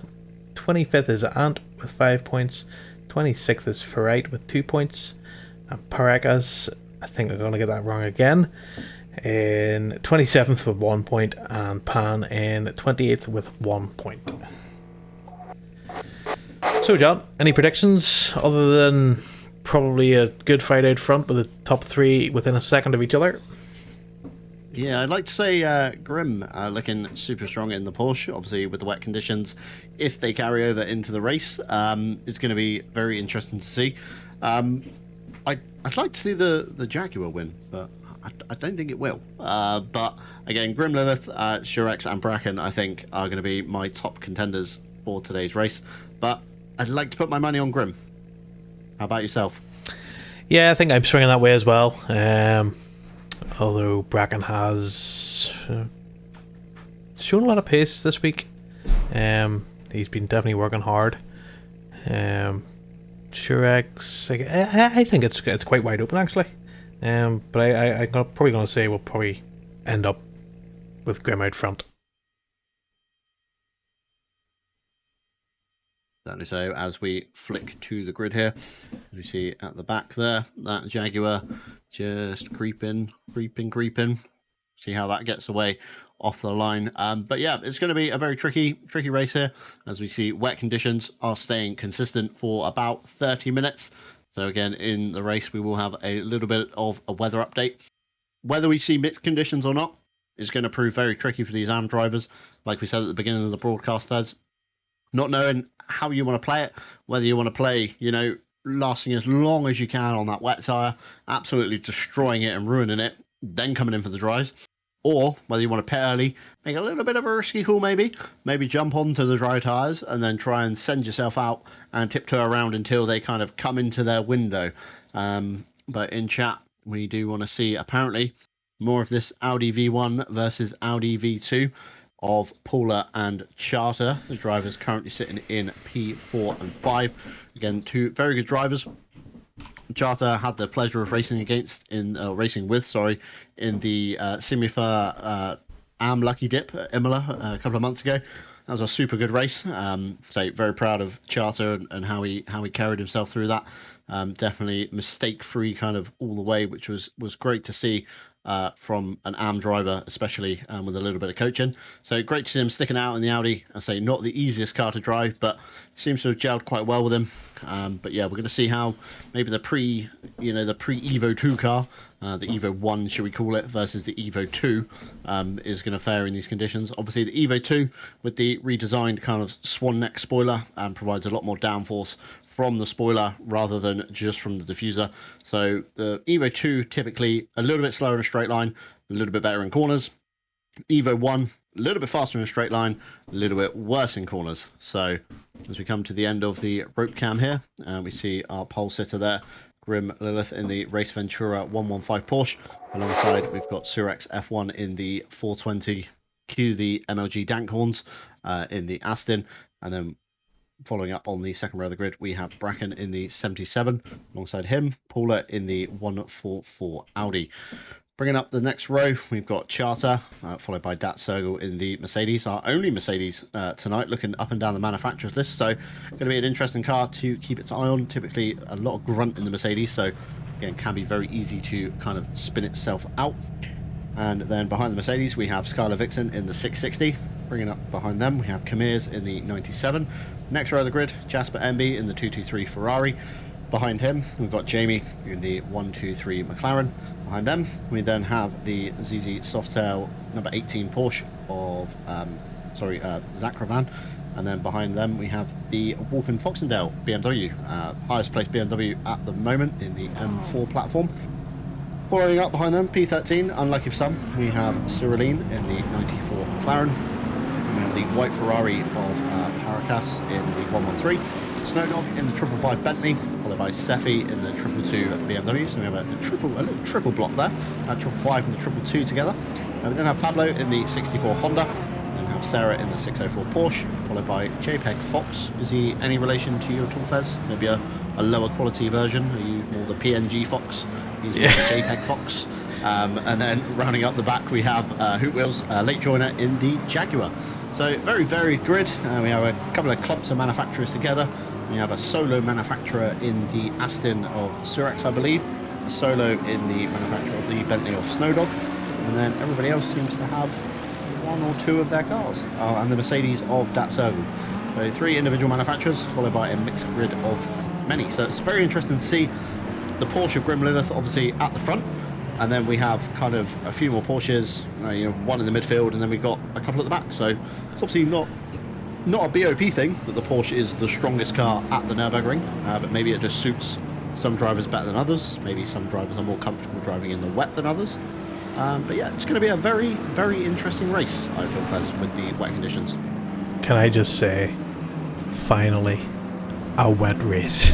25th is Ant with 5 points, 26th is Ferrite with 2 points, and Parakas, I think I'm going to get that wrong again, in 27th with 1 point, and Pan in 28th with 1 point. So John, any predictions other than probably a good fight out front with the top 3 within a second of each other? Yeah, I'd like to say Grim looking super strong in the Porsche, obviously with the wet conditions. If they carry over into the race, it's going to be very interesting to see. I'd like to see the Jaguar win, but I don't think it will. But again, Grim Lilith, Shurex and Bracken, I think, are going to be my top contenders for today's race. But I'd like to put my money on Grim. How about yourself? Yeah, I think I'm swinging that way as well. Although Bracken has shown a lot of pace this week. He's been definitely working hard. Shurex, I think it's quite wide open actually. But I'm probably going to say we'll probably end up with Grim out front. Certainly so. As we flick to the grid here, we see at the back there, that Jaguar just creeping. See how that gets away off the line. But yeah, it's going to be a very tricky race here, as we see wet conditions are staying consistent for about 30 minutes. So again, in the race, we will have a little bit of a weather update. Whether we see mixed conditions or not is going to prove very tricky for these AM drivers. Like we said at the beginning of the broadcast, Fez, not knowing how you want to play it, whether you want to play, lasting as long as you can on that wet tyre, absolutely destroying it and ruining it, then coming in for the dries, or whether you want to pit early, make a little bit of a risky call maybe jump onto the dry tyres and then try and send yourself out and tiptoe around until they kind of come into their window. But in chat, we do want to see apparently more of this Audi V1 versus Audi V2 of Paula and Charter. The drivers currently sitting in P4 and 5. Again, two very good drivers. Charter had the pleasure of racing with, in the Simufur Lucky Dip at Imola a couple of months ago. That was a super good race. So very proud of Charter and how he carried himself through that. Definitely mistake-free kind of all the way, which was great to see from an AM driver, especially with a little bit of coaching. So great to see him sticking out in the Audi. I say not the easiest car to drive, but seems to have gelled quite well with him. But yeah, we're going to see how maybe the pre-Evo 2 car, the Evo 1, should we call it, versus the Evo 2 is going to fare in these conditions. Obviously, the Evo 2 with the redesigned kind of swan neck spoiler provides a lot more downforce from the spoiler rather than just from the diffuser. So the Evo 2 typically a little bit slower in a straight line, a little bit better in corners. Evo 1 a little bit faster in a straight line, a little bit worse in corners. So as we come to the end of the rope cam here, we see our pole sitter there, Grim Lilith in the Race Ventura 115 Porsche. Alongside we've got Surex F1 in the 420, the MLG Dankhorns in the Aston, and then following up on the second row of the grid, we have Bracken in the 77. Alongside him, Paula in the 144 Audi. Bringing up the next row, we've got Charter, followed by Dat Sergel in the Mercedes. Our only Mercedes tonight, looking up and down the manufacturers list. So going to be an interesting car to keep its eye on. Typically a lot of grunt in the Mercedes, so again, can be very easy to kind of spin itself out. And then behind the Mercedes, we have Skylar Vixen in the 660. Bringing up behind them, we have Kamirs in the 97. Next row of the grid, Jasper Emby in the 223 Ferrari. Behind him, we've got Jamie in the 123 McLaren. Behind them, we then have the ZZ Softail number 18 Porsche of, Zach Ravan. And then behind them, we have the Wolfen Foxendale BMW, highest placed BMW at the moment in the M4 platform. Following up behind them, P13, unlucky for some, we have Cyriline in the 94 McLaren. The white Ferrari of Paracas in the 113, Snowdog in the 555 Bentley, followed by Seffi in the 222 BMW. So we have a little triple block there, 555 and the 222 together. We then have Pablo in the 64 Honda, and then have Sarah in the 604 Porsche, followed by JPEG Fox. Is he any relation to you at all, Fez? Maybe a lower quality version? Are you more the PNG Fox? He's more the JPEG Fox. And then rounding up the back, we have Hoot Wheels, late joiner in the Jaguar. So very varied grid. We have a couple of clumps of manufacturers together. We have a solo manufacturer in the Aston of Surex, I believe. A solo in the manufacturer of the Bentley of Snowdog. And then everybody else seems to have one or two of their cars. And the Mercedes of Dat Sergel. So 3 individual manufacturers, followed by a mixed grid of many. So it's very interesting to see the Porsche of Grim Lilith obviously at the front. And then we have kind of a few more Porsches, one in the midfield, and then we've got a couple at the back. So it's obviously not a BOP thing that the Porsche is the strongest car at the Nurburgring, but maybe it just suits some drivers better than others. Maybe some drivers are more comfortable driving in the wet than others. But yeah, it's going to be a very, very interesting race, I feel, Fez, with the wet conditions. Can I just say, finally, a wet race.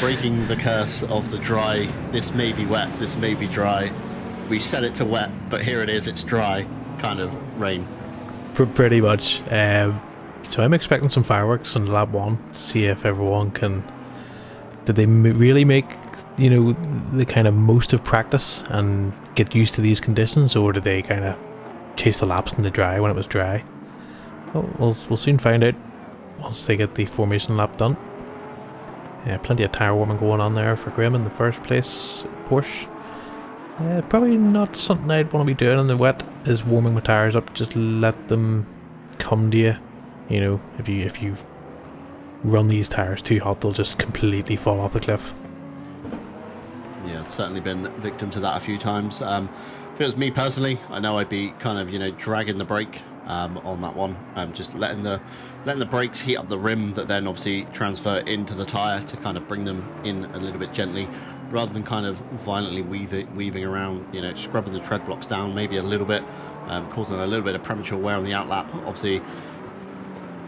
Breaking the curse of the dry, this may be wet, this may be dry. We set it to wet, but here it is, it's dry, kind of rain. Pretty much. So I'm expecting some fireworks on lap 1 to see if everyone can... Did they really make, the kind of most of practice and get used to these conditions, or did they kind of chase the laps in the dry when it was dry? Well, we'll soon find out once they get the formation lap done. Plenty of tyre warming going on there for Grim in the first place Porsche. Probably not something I'd want to be doing in the wet, is warming my tyres up. Just let them come to you. If you run these tyres too hot, they'll just completely fall off the cliff. Yeah, certainly been victim to that a few times. If it was me personally, I know I'd be kind of dragging the brake on that one, just letting the brakes heat up the rim that then obviously transfer into the tyre to kind of bring them in a little bit gently, rather than kind of violently weaving around, scrubbing the tread blocks down maybe a little bit, causing a little bit of premature wear on the outlap. Obviously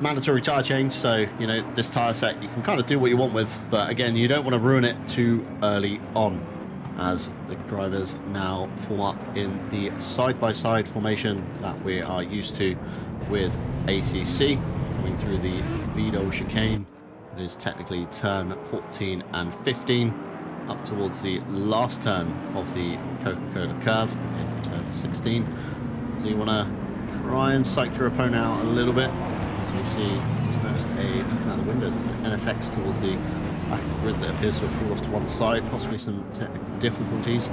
mandatory tyre change, so this tyre set you can kind of do what you want with, but again, you don't want to ruin it too early on. as the drivers now form up in the side-by-side formation that we are used to with ACC. Coming through the Vidal chicane, it is technically turn 14 and 15, up towards the last turn of the Coca-Cola curve in turn 16. So you want to try and psych your opponent out a little bit. As we see, just noticed looking out the window, there's an NSX towards the back of the grid that appears to have pulled off to one side, possibly some technical difficulties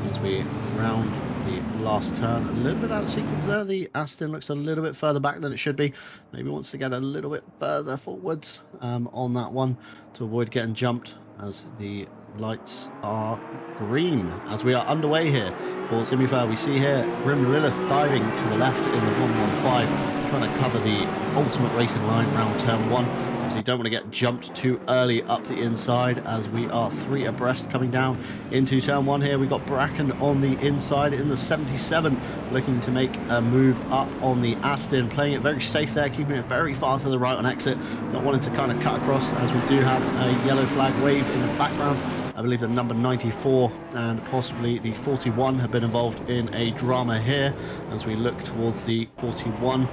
as we round the last turn. A little bit out of sequence there. The Aston looks a little bit further back than it should be. Maybe wants to get a little bit further forwards on that one to avoid getting jumped, as the lights are green as we are underway here for Simufur. We see here Grim Lilith diving to the left in the 115, trying to cover the ultimate racing line round turn 1. So you don't want to get jumped too early up the inside, as we are 3 abreast coming down into turn 1 here. We've got Bracken on the inside in the 77, looking to make a move up on the Aston, playing it very safe there, keeping it very far to the right on exit, not wanting to kind of cut across, as we do have a yellow flag wave in the background. I believe the number 94 and possibly the 41 have been involved in a drama here, as we look towards the 41.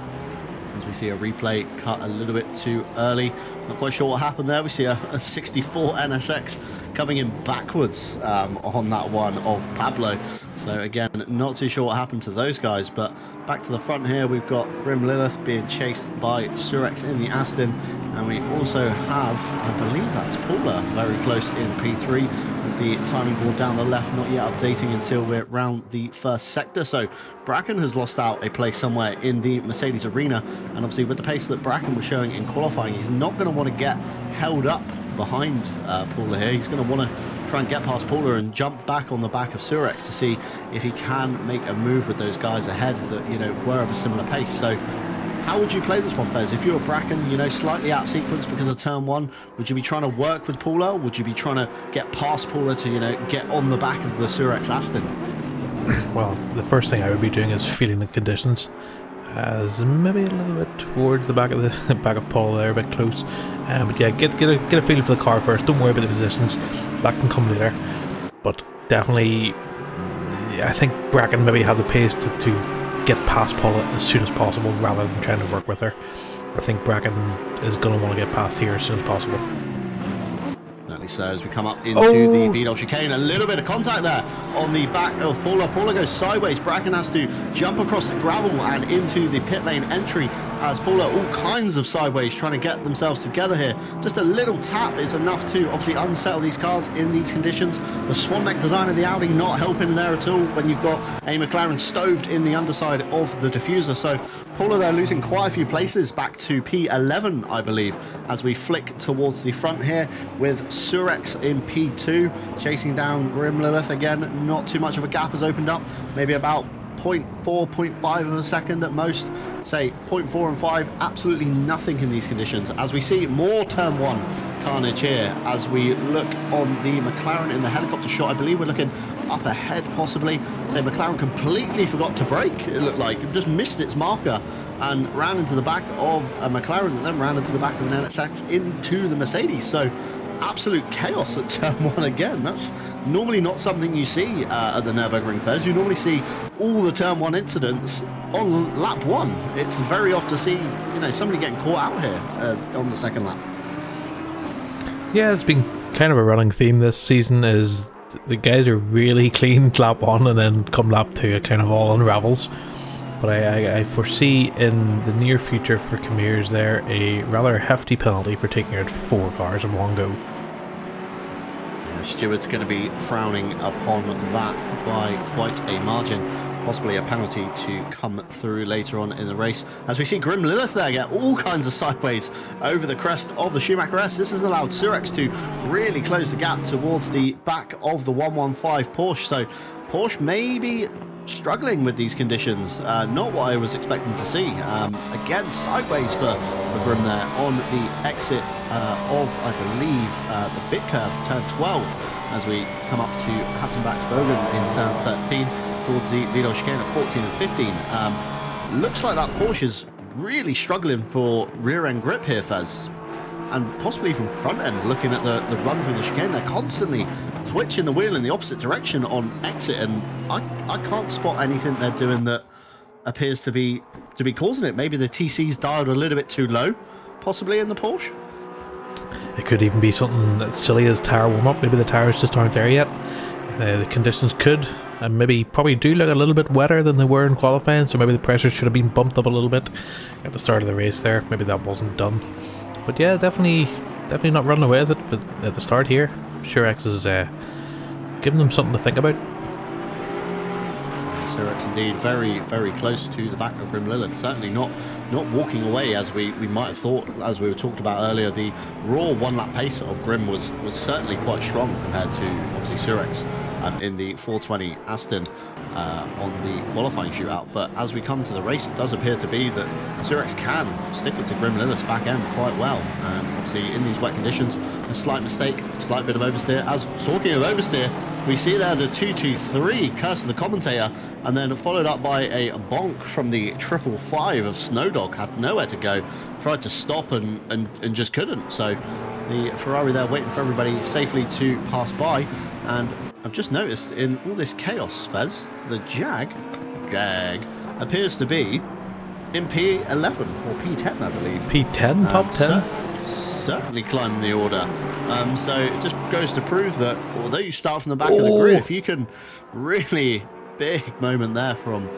As we see a replay cut a little bit too early. Not quite sure what happened there. We see a 64 NSX coming in backwards on that one of Pablo. So again, not too sure what happened to those guys, but back to the front here, we've got Grim Lilith being chased by Surex in the Aston, and we also have, I believe that's Paula, very close in P3, with the timing board down the left not yet updating until we're round the first sector. So Bracken has lost out a place somewhere in the Mercedes arena, and obviously with the pace that Bracken was showing in qualifying, he's not going to want to get held up behind Paula here. He's going to want to try and get past Paula and jump back on the back of Surex to see if he can make a move with those guys ahead that, you know, were of a similar pace. So how would you play this one, Fezz? If you were Bracken, you know, slightly out of sequence because of turn 1, would you be trying to work with Paula? Would you be trying to get past Paula to, you know, get on the back of the Surex Aston? Well, the first thing I would be doing is feeling the conditions, as maybe a little bit towards the back of the back of Paul there, a bit close. But yeah, get a feel for the car first. Don't worry about the positions; that can come later. But definitely, I think Bracken maybe had the pace to get past Paula as soon as possible, rather than trying to work with her. I think Bracken is going to want to get past here as soon as possible. So as we come up into the Vidal chicane, a little bit of contact there on the back of Paula. Paula goes sideways. Bracken has to jump across the gravel and into the pit lane entry, as Paula all kinds of sideways trying to get themselves together here. Just a little tap is enough to obviously unsettle these cars in these conditions. The swan neck design of the Audi not helping there at all when you've got a McLaren stoved in the underside of the diffuser. So Paula there losing quite a few places back to P11, I believe, as we flick towards the front here with Surex in P2, chasing down Grim Lilith. Again, not too much of a gap has opened up, maybe about 0.4, 0.5 of a second at most. Say 0.4 and 5, absolutely nothing in these conditions, as we see more turn 1 carnage here as we look on the McLaren in the helicopter shot. I believe we're looking up ahead possibly. So McLaren completely forgot to brake, it looked like. It just missed its marker and ran into the back of a McLaren, and then ran into the back of an NSX into the Mercedes. So absolute chaos at turn 1 again. That's normally not something you see at the Nurburgring Fezz. You normally see all the turn 1 incidents on lap 1. It's very odd to see, you know, somebody getting caught out here on the second lap. Yeah, it's been kind of a running theme this season, is the guys are really clean lap 1, and then come lap 2 it kind of all unravels. But I foresee in the near future for Kamirs there a rather hefty penalty for taking out 4 cars in one go. Stewart's going to be frowning upon that by quite a margin, possibly a penalty to come through later on in the race, as we see Grim Lilith there get all kinds of sideways over the crest of the Schumacher S. This has allowed Surex to really close the gap towards the back of the 115 Porsche. So Porsche may be struggling with these conditions, not what I was expecting to see. Again, sideways for Grim there on the exit of, I believe, the bit curve, turn 12, as we come up to Hatzenbach-Bogen in turn 13 towards the Vidal chicane at 14 and 15. Looks like that Porsche is really struggling for rear end grip here, Fezz. and possibly even front end, looking at the run through the chicane. They're constantly twitching the wheel in the opposite direction on exit, and I can't spot anything they're doing that appears to be causing it. Maybe the TC's dialed a little bit too low, possibly in the Porsche. It could even be something as silly as tire warm-up. Maybe the tires just aren't there yet. The conditions could, and maybe probably do look a little bit wetter than they were in qualifying, so maybe the pressure should have been bumped up a little bit at the start of the race there. Maybe that wasn't done. But yeah, definitely not running away with it at the start here. Surex is giving them something to think about. Surex indeed very, very close to the back of Grim Lilith. Certainly not walking away as we might have thought, as we were talked about earlier. The raw one-lap pace of Grim was certainly quite strong compared to obviously Surex in the 420 Aston on the qualifying shootout. But as we come to the race, it does appear to be that Surex can stick it to Grim Lilith's back end quite well. And obviously in these wet conditions, a slight mistake, slight bit of oversteer. As talking of oversteer, we see there the 223 curse of the commentator, and then followed up by a bonk from the 555 of Snowdog. Had nowhere to go, tried to stop and just couldn't. So the Ferrari there waiting for everybody safely to pass by. And I've just noticed in all this chaos, Fez, the Jag appears to be in P11 or P10, I believe. P10, top 10? Certainly climbing the order. So it just goes to prove that although you start from the back of the grid, if you can really big moment there from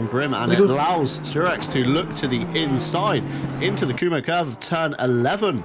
Grim, and it allows Surex to look to the inside into the Kumo curve of turn 11.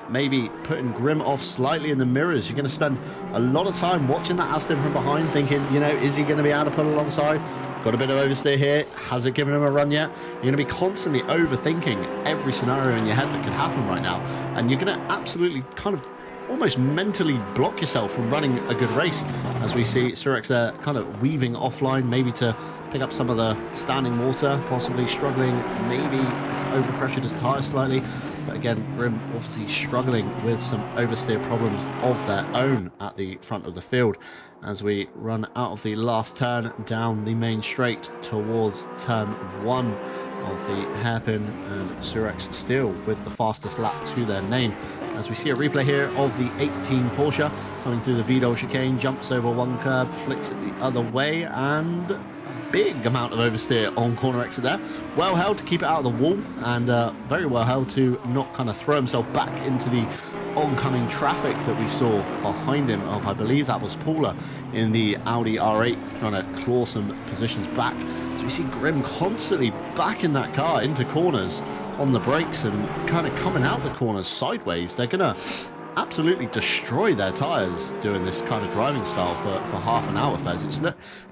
Maybe putting Grim off slightly in the mirrors. You're going to spend a lot of time watching that Aston from behind, thinking, is he going to be able to pull alongside? Got a bit of oversteer here. Has it given him a run yet? You're going to be constantly overthinking every scenario in your head that could happen right now, and you're going to absolutely kind of almost mentally block yourself from running a good race, as we see Surex there kind of weaving offline, maybe to pick up some of the standing water, possibly struggling, maybe it's overpressured his tyres slightly. But again, Grim obviously struggling with some oversteer problems of their own at the front of the field as we run out of the last turn down the main straight towards turn 1 of the hairpin, and Surex still with the fastest lap to their name. As we see a replay here of the 18 Porsche coming through the Vidal chicane, jumps over one curb, flicks it the other way, and big amount of oversteer on corner exit there. Well held to keep it out of the wall, and very well held to not kind of throw himself back into the oncoming traffic that we saw behind him of, I believe that was Paula in the Audi R8, trying to claw some positions back. So we see Grim constantly backing that car into corners on the brakes and kind of coming out the corners sideways. They're going to absolutely destroy their tyres doing this kind of driving style for half an hour, Fez. It's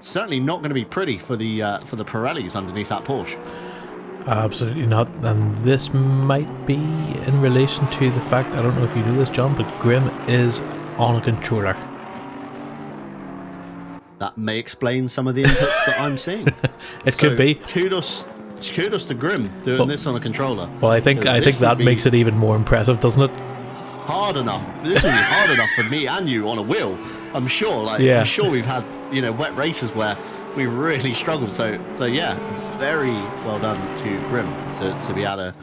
certainly not going to be pretty for the Pirellis underneath that Porsche. Absolutely not, and this might be in relation to the fact, I don't know if you knew this, John, but Grim is on a controller. That may explain some of the inputs that I'm seeing. Could be. Kudos to Grim doing this on a controller. Well, I think that makes it even more impressive, doesn't it? Hard enough. This will be hard enough for me and you on a wheel. I'm sure. I'm sure we've had wet races where we've really struggled. So yeah, very well done to Grim to be able to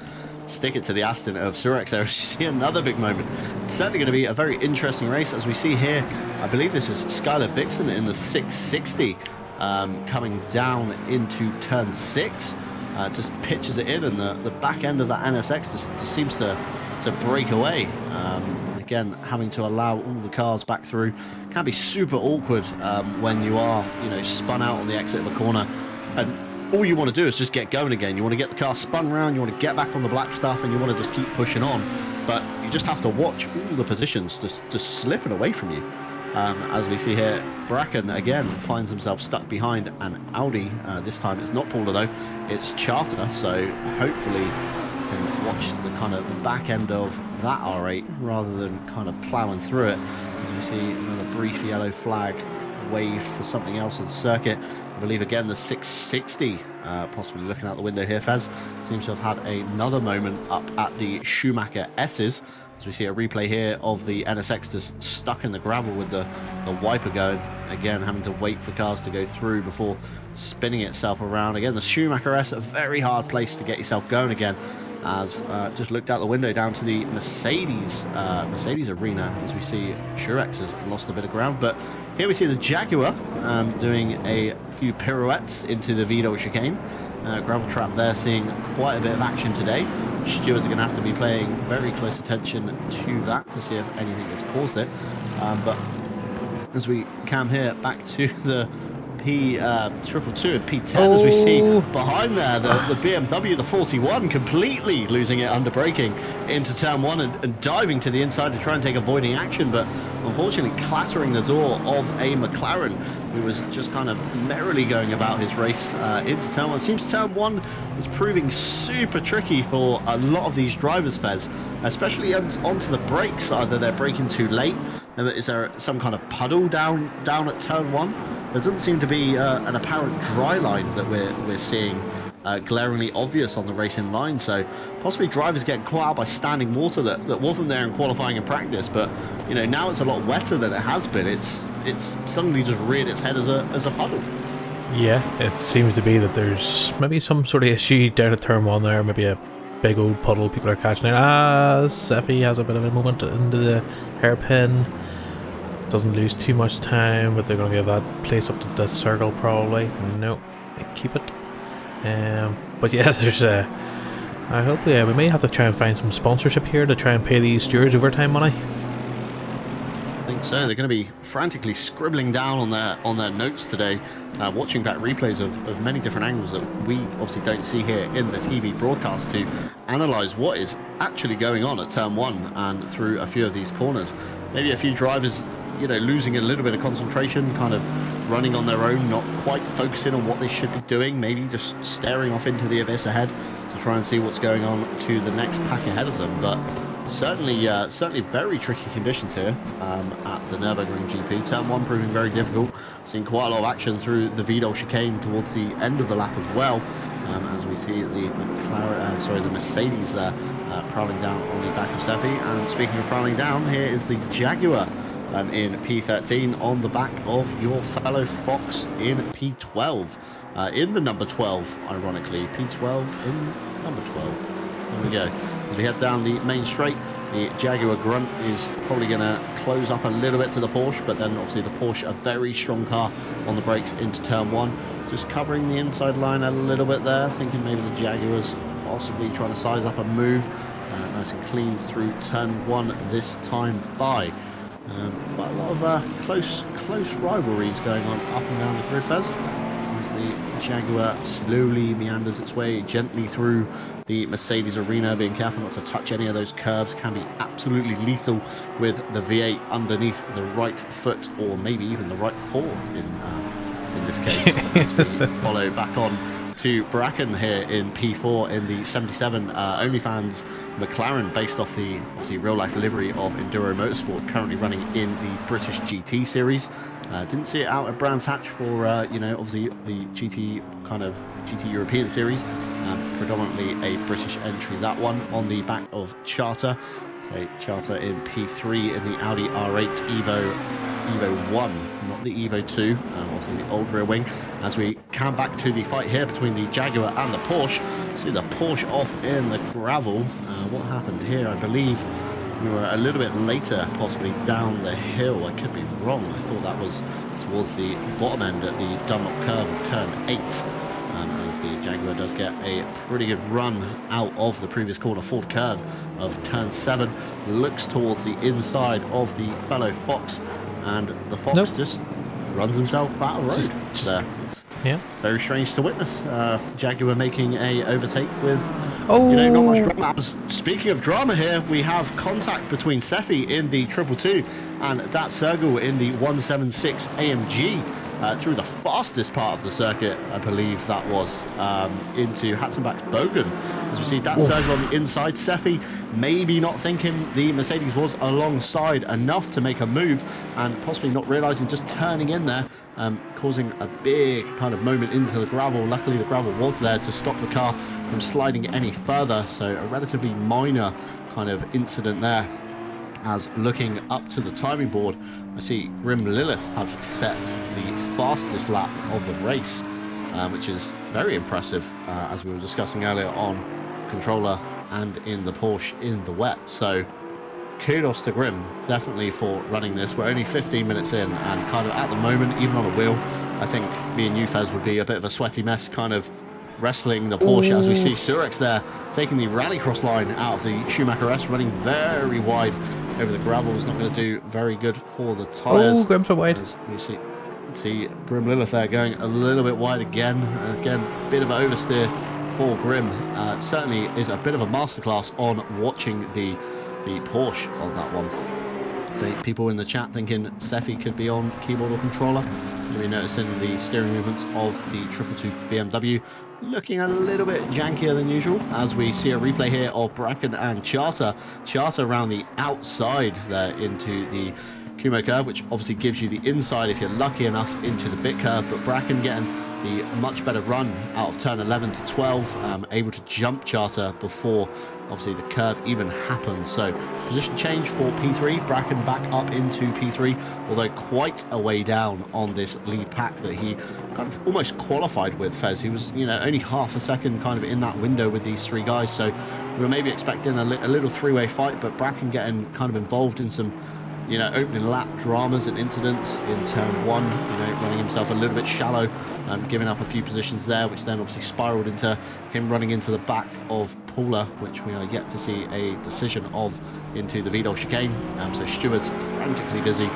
stick it to the Aston of Surex there. You see another big moment. It's certainly going to be a very interesting race, as we see here. I believe this is Skylar Vixen in the 660 coming down into turn 6. Just pitches it in, and the back end of that NSX just seems to break away. Again, having to allow all the cars back through can be super awkward when you are spun out on the exit of a corner, and all you want to do is just get going again. You want to get the car spun around, you want to get back on the black stuff, and you want to just keep pushing on, but you just have to watch all the positions just slipping away from you. As we see here, Bracken again finds himself stuck behind an Audi. This time it's not Paula though, it's Charter, so hopefully can watch the kind of back end of that R8 rather than kind of ploughing through it. As you see another brief yellow flag waved for something else on circuit. I believe again the 660, possibly looking out the window here, Fez, seems to have had another moment up at the Schumacher S's. As we see a replay here of the NSX just stuck in the gravel with the wiper going. Again, having to wait for cars to go through before spinning itself around. Again, the Schumacher S, a very hard place to get yourself going again. as just looked out the window down to the Mercedes arena as we see Truex has lost a bit of ground, but here we see the Jaguar doing a few pirouettes into the Vidal chicane. Gravel trap there, seeing quite a bit of action today. Stewards are going to have to be paying very close attention to that to see if anything has caused it. But as we come here back to the P222 and P10, as we see behind there the BMW, the 41, completely losing it under braking into turn 1 and diving to the inside to try and take avoiding action, but unfortunately clattering the door of a McLaren who was just kind of merrily going about his race into turn 1. It seems turn 1 is proving super tricky for a lot of these drivers, Fez, especially onto the brakes. Either they're braking too late, is there some kind of puddle down at turn 1? There doesn't seem to be an apparent dry line that we're seeing glaringly obvious on the racing line, so possibly drivers getting caught out by standing water that wasn't there in qualifying and practice, but you know, now it's a lot wetter than it has been. It's suddenly just reared its head as a puddle. Yeah, it seems to be that there's maybe some sort of issue down at turn 1 there, maybe a big old puddle people are catching it. Seffi has a bit of a moment into the hairpin. Doesn't lose too much time, but they're going to give that place up to the circle probably. No, they keep it. But yes, there's I hope we may have to try and find some sponsorship here to try and pay these stewards overtime money. I think so. They're going to be frantically scribbling down on their notes today, watching back replays of many different angles that we obviously don't see here in the TV broadcast to analyse what is actually going on at turn 1 and through a few of these corners. Maybe a few drivers, you know, losing a little bit of concentration, kind of running on their own, not quite focusing on what they should be doing, maybe just staring off into the abyss ahead to try and see what's going on to the next pack ahead of them. But certainly very tricky conditions here at the Nurburgring GP. Turn 1 proving very difficult, seeing quite a lot of action through the Vidal chicane towards the end of the lap as well, as we see the Mercedes there prowling down on the back of Seffi. And speaking of prowling down, here is the Jaguar in P13 on the back of your fellow Fox in P12, in the number 12, ironically. P12 in number 12. There we go. As we head down the main straight, the Jaguar Grunt is probably going to close up a little bit to the Porsche, but then obviously the Porsche, a very strong car on the brakes into turn 1, just covering the inside line a little bit there, thinking maybe the Jaguar's possibly trying to size up a move. Nice and clean through turn 1 this time by. Quite a lot of close rivalries going on up and down the grid, Fez, as the Jaguar slowly meanders its way gently through the Mercedes arena, being careful not to touch any of those curbs. Can be absolutely lethal with the V8 underneath the right foot, or maybe even the right paw in this case. As we follow back on to Bracken here in P4 in the 77 OnlyFans McLaren, based off the obviously real life livery of Enduro Motorsport, currently running in the British GT series. Didn't see it out at Brands Hatch for obviously the GT European series, predominantly a British entry, that one on the back of Charter. So Charter in P3 in the Audi R8 Evo 1, not the Evo 2, obviously the old rear wing. As we come back to the fight here between the Jaguar and the Porsche, see the Porsche off in the gravel. What happened here? I believe we were a little bit later, possibly down the hill. I could be wrong. I thought that was towards the bottom end at the Dunlop curve of turn 8. As the Jaguar does get a pretty good run out of the previous corner forward curve of turn 7, looks towards the inside of the fellow Fox, and the Fox just runs himself out of road there. It's very strange to witness. Jaguar making a overtake with not much drama. Speaking of drama here, we have contact between Seffi in the 222 and Dat Sergel in the 176 AMG through the fastest part of the circuit, I believe that was, into Hatzenbach's Bogen. As we see Dat Sergel on the inside, Seffi maybe not thinking the Mercedes was alongside enough to make a move, and possibly not realising, just turning in there, causing a big kind of moment into the gravel. Luckily the gravel was there to stop the car from sliding any further, so a relatively minor kind of incident there. As looking up to the timing board, I see Grim Lilith has set the fastest lap of the race, which is very impressive, as we were discussing earlier on controller and in the Porsche in the wet. So kudos to Grim, definitely, for running this. We're only 15 minutes in, and kind of at the moment, even on a wheel, I think me and you, Fezz, would be a bit of a sweaty mess, kind of wrestling the Porsche. As we see Surex there taking the rallycross line out of the Schumacher S, running very wide over the gravel. Is not going to do very good for the tyres. Oh, Grim's wide. As we see Grim Lilith there going a little bit wide again. Again, bit of an oversteer for Grim. Certainly is a bit of a masterclass on watching the Porsche on that one. So people in the chat thinking Seffi could be on keyboard or controller. We're noticing the steering movements of the 222 BMW looking a little bit jankier than usual, as we see a replay here of Bracken and Charter around the outside there into the Kumo curve, which obviously gives you the inside if you're lucky enough into the bit curve, but Bracken getting the much better run out of turn 11 to 12, able to jump Charter before obviously the curve even happened. So position change for P3, Bracken back up into P3, although quite a way down on this lead pack that he kind of almost qualified with. Fezz, he was, you know, only half a second kind of in that window with these three guys, so we were maybe expecting a little three-way fight, but Bracken getting kind of involved in some, you know, opening lap dramas and incidents in turn 1, you know, running himself a little bit shallow, giving up a few positions there, which then obviously spiraled into him running into the back of Paula, which we are yet to see a decision of, into the Vidal chicane. So stewards frantically busy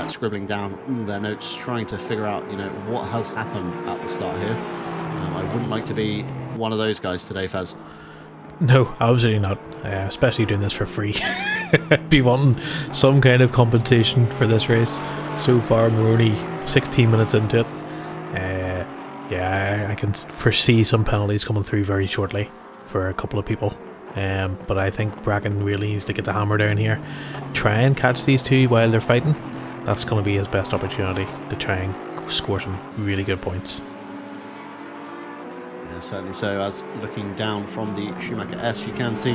scribbling down their notes, trying to figure out, you know, what has happened at the start here. I wouldn't like to be one of those guys today, Fezz. No, absolutely not. Especially doing this for free. I'd be wanting some kind of compensation for this race. So far, we're only 16 minutes into it. Yeah, I can foresee some penalties coming through very shortly for a couple of people. But I think Bracken really needs to get the hammer down here. Try and catch these two while they're fighting. That's going to be his best opportunity to try and score some really good points. Certainly so. As looking down from the Schumacher S, you can see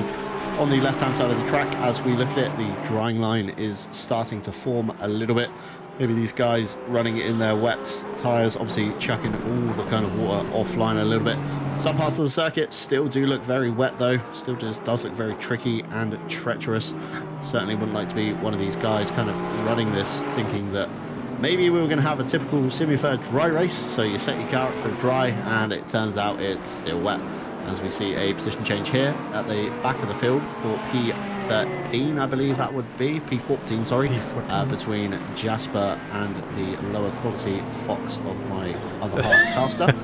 on the left hand side of the track, as we look at it, the drying line is starting to form a little bit. Maybe these guys running in their wet tyres, obviously chucking all the kind of water offline a little bit. Some parts of the circuit still do look very wet though, still just does look very tricky and treacherous. Certainly wouldn't like to be one of these guys kind of running this thinking that maybe we were going to have a typical Simufur dry race, so you set your car up for dry and it turns out it's still wet. As we see a position change here at the back of the field for P13, I believe that would be, P14, sorry, P14. Between Jasper and the lower quality Fox of my other half caster.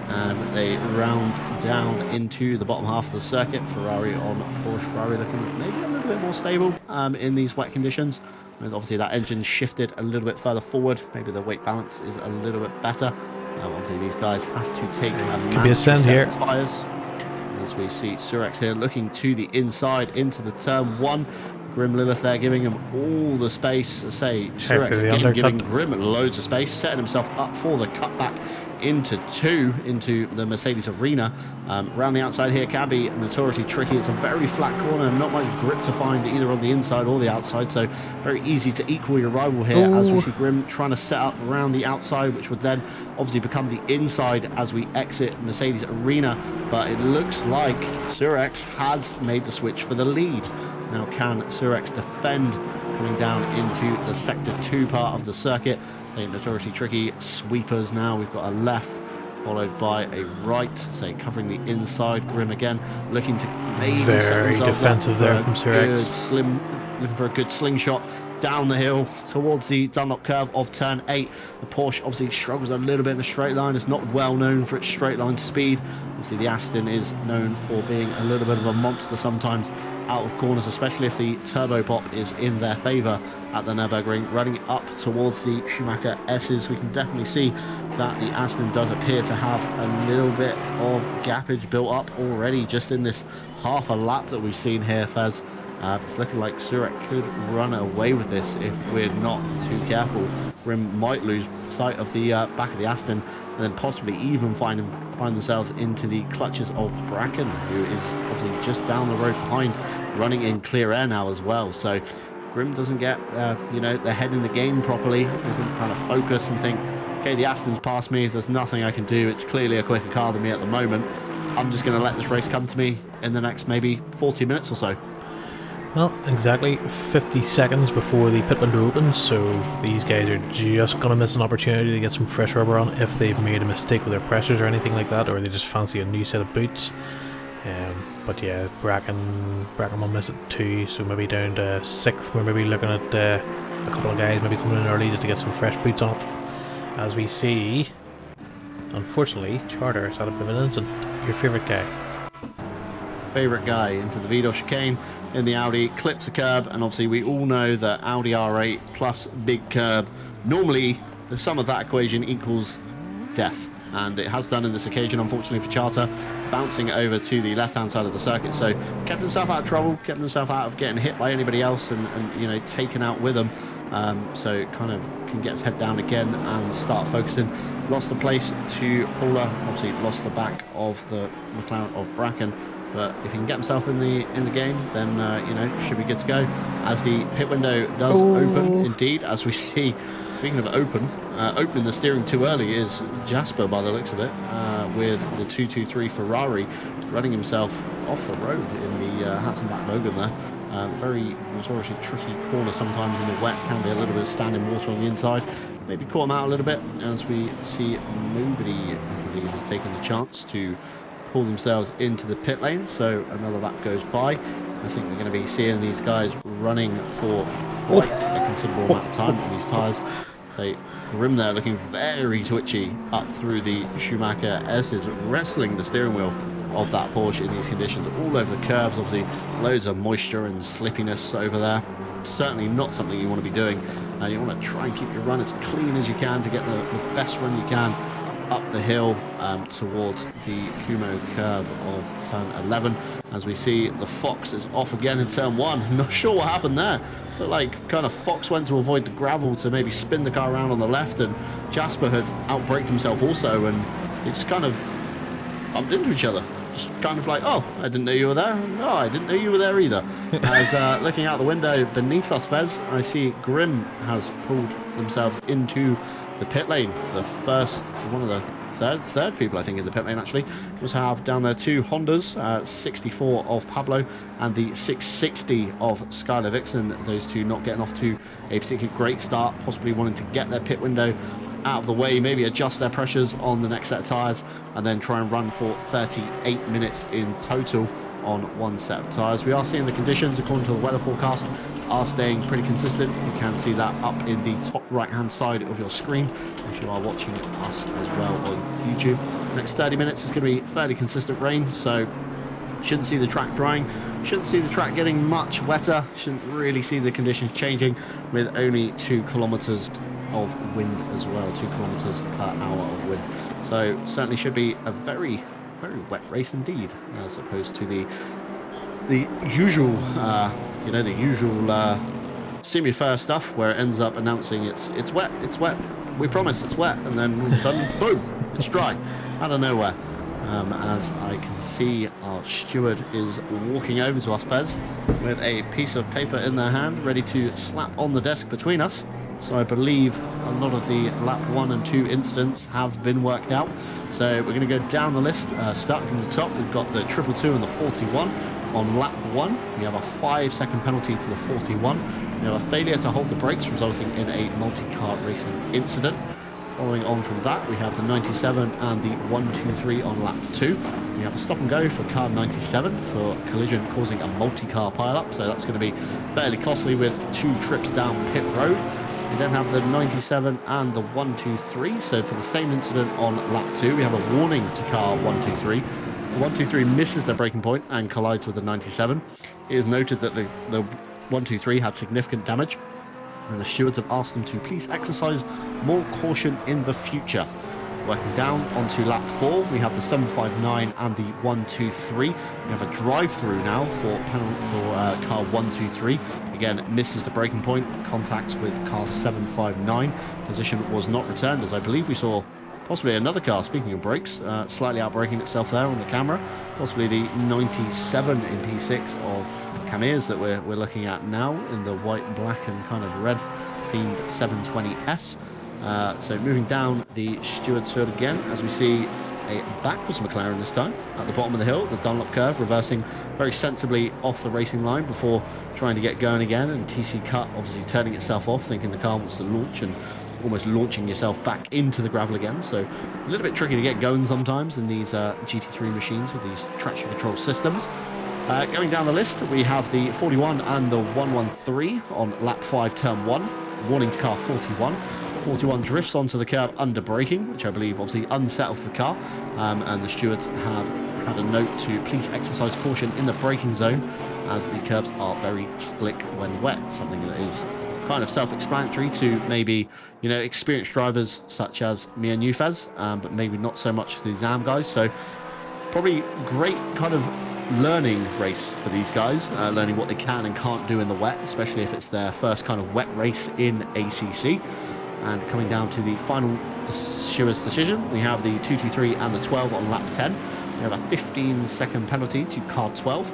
And they round down into the bottom half of the circuit. Ferrari on Porsche. Ferrari looking maybe a little bit more stable in these wet conditions. And obviously that engine shifted a little bit further forward. Maybe the weight balance is a little bit better. Obviously these guys have to take a set here. Tires. As we see Surex here looking to the inside into the turn 1. Grim Lilith there giving him all the space. Say Surex again giving Grim loads of space, setting himself up for the cutback into 2 into the Mercedes arena. Around the outside here can be notoriously tricky. It's a very flat corner, not much grip to find either on the inside or the outside, so very easy to equal your rival here. As we see Grim trying to set up around the outside, which would then obviously become the inside as we exit Mercedes arena. But it looks like Surex has made the switch for the lead. Now can Surex defend coming down into the sector 2 part of the circuit? Notoriously tricky sweepers now. We've got a left followed by a right, say covering the inside. Grim again looking to maybe very defensive there from Surex. Looking for a good slingshot down the hill towards the Dunlop curve of turn 8. The Porsche obviously struggles a little bit in the straight line. It's not well known for its straight line speed. Obviously the Aston is known for being a little bit of a monster sometimes out of corners, especially if the turbo pop is in their favour at the Nurburgring. Running up towards the Schumacher S's, we can definitely see that the Aston does appear to have a little bit of gappage built up already just in this half a lap that we've seen here, Fez. It's looking like Surex could run away with this if we're not too careful. Grim might lose sight of the back of the Aston and then possibly even find themselves into the clutches of Bracken, who is obviously just down the road behind, running in clear air now as well. So Grim doesn't get you know, their head in the game properly, doesn't kind of focus and think, okay, the Aston's past me, there's nothing I can do, it's clearly a quicker car than me at the moment. I'm just going to let this race come to me in the next maybe 40 minutes or so. Well, exactly 50 seconds before the pit window opens, so these guys are just going to miss an opportunity to get some fresh rubber on if they've made a mistake with their pressures or anything like that, or they just fancy a new set of boots. But yeah, Bracken will miss it too, so maybe down to 6th. We're maybe looking at a couple of guys maybe coming in early just to get some fresh boots on it. As we see, unfortunately, Charter has had a bit of an incident. Your favourite guy? Favourite guy into the Vidal chicane in the Audi, clips a curb, and obviously we all know that Audi R8 plus big curb, normally the sum of that equation equals death, and it has done in this occasion, unfortunately for Charter, bouncing over to the left-hand side of the circuit. So kept himself out of trouble, kept himself out of getting hit by anybody else, and you know, taken out with them. So kind of can get his head down again and start focusing. Lost the place to Paula, obviously lost the back of the McLaren of Bracken. But if he can get himself in the game, then you know, should be good to go. As the pit window does open, indeed, as we see. Speaking of opening the steering too early is Jasper, by the looks of it, with the 223 Ferrari running himself off the road in the Hatzenbach Logan there. Very notoriously tricky corner sometimes in the wet, can be a little bit of standing water on the inside. Maybe caught him out a little bit, as we see nobody, I believe, has taken the chance to pull themselves into the pit lane, so another lap goes by. I think we're going to be seeing these guys running for quite a considerable amount of time on these tyres. Grim there looking very twitchy up through the Schumacher S's, wrestling the steering wheel of that Porsche in these conditions, all over the curbs. Obviously loads of moisture and slippiness over there. Certainly not something you want to be doing. You want to try and keep your run as clean as you can to get the best run you can up the hill towards the Kumo curve of turn 11. As we see, the Fox is off again in turn 1. Not sure what happened there, but like kind of Fox went to avoid the gravel to maybe spin the car around on the left, and Jasper had outbraked himself also, and they just kind of bumped into each other. Just kind of like, oh, I didn't know you were there. No, I didn't know you were there either. As looking out the window beneath us, Fezz, I see Grim has pulled themselves into the pit lane. The first, one of the third people I think in the pit lane actually. We have down there two Hondas, 64 of Pablo and the 660 of Skylar Vixen. Those two not getting off to a particularly great start, possibly wanting to get their pit window out of the way, maybe adjust their pressures on the next set of tyres, and then try and run for 38 minutes in total on one set of tyres. We are seeing the conditions, according to the weather forecast, are staying pretty consistent. You can see that up in the top right hand side of your screen if you are watching us as well on YouTube. Next 30 minutes is going to be fairly consistent rain, so shouldn't see the track drying, shouldn't see the track getting much wetter, shouldn't really see the conditions changing, with only 2 kilometers of wind as well, 2 kilometers per hour of wind. So certainly should be a very wet race indeed, as opposed to the usual you know, the usual Simufur stuff where it ends up announcing it's wet, we promise it's wet, and then all of a sudden boom, it's dry out of nowhere. As I can see, our steward is walking over to us, Fezz, with a piece of paper in their hand, ready to slap on the desk between us. So I believe a lot of the lap 1 and 2 incidents have been worked out. So we're going to go down the list, starting from the top. We've got the 222 and the 41 on lap 1. We have a 5-second penalty to the 41. We have a failure to hold the brakes, resulting in a multi-car racing incident. Following on from that, we have the 97 and the 123 on lap 2. We have a stop and go for car 97 for collision causing a multi-car pile-up, so that's going to be fairly costly with 2 trips down pit road. We then have the 97 and the 123, so for the same incident on lap 2, we have a warning to car 123. The 123 misses their braking point and collides with the 97. It is noted that the 123 had significant damage, and the stewards have asked them to please exercise more caution in the future. Working down onto lap 4, we have the 759 and the 123. We have a drive-through now for car 123. Again, misses the braking point, contacts with car 759. Position was not returned, as I believe we saw possibly another car, speaking of brakes, slightly out-braking itself there on the camera. Possibly the 97 in P6 of Camirs that we're looking at now in the white, black and kind of red themed 720S. So moving down the stewards field again, as we see a backwards McLaren this time at the bottom of the hill, the Dunlop curve, reversing very sensibly off the racing line before trying to get going again, and TC Cut obviously turning itself off, thinking the car wants to launch and almost launching yourself back into the gravel again. So a little bit tricky to get going sometimes in these GT3 machines with these traction control systems. Going down the list, we have the 41 and the 113 on lap 5, turn 1. Warning to car 41. 41 drifts onto the curb under braking, which I believe obviously unsettles the car, and the stewards have had a note to please exercise caution in the braking zone, as the curbs are very slick when wet, something that is kind of self-explanatory to maybe, you know, experienced drivers such as me and you, Fezz, but maybe not so much for the exam guys. So probably great kind of learning race for these guys, learning what they can and can't do in the wet, especially if it's their first kind of wet race in ACC. And coming down to the final stewards decision, we have the 223 and the 12 on lap 10. We have a 15-second penalty to car 12.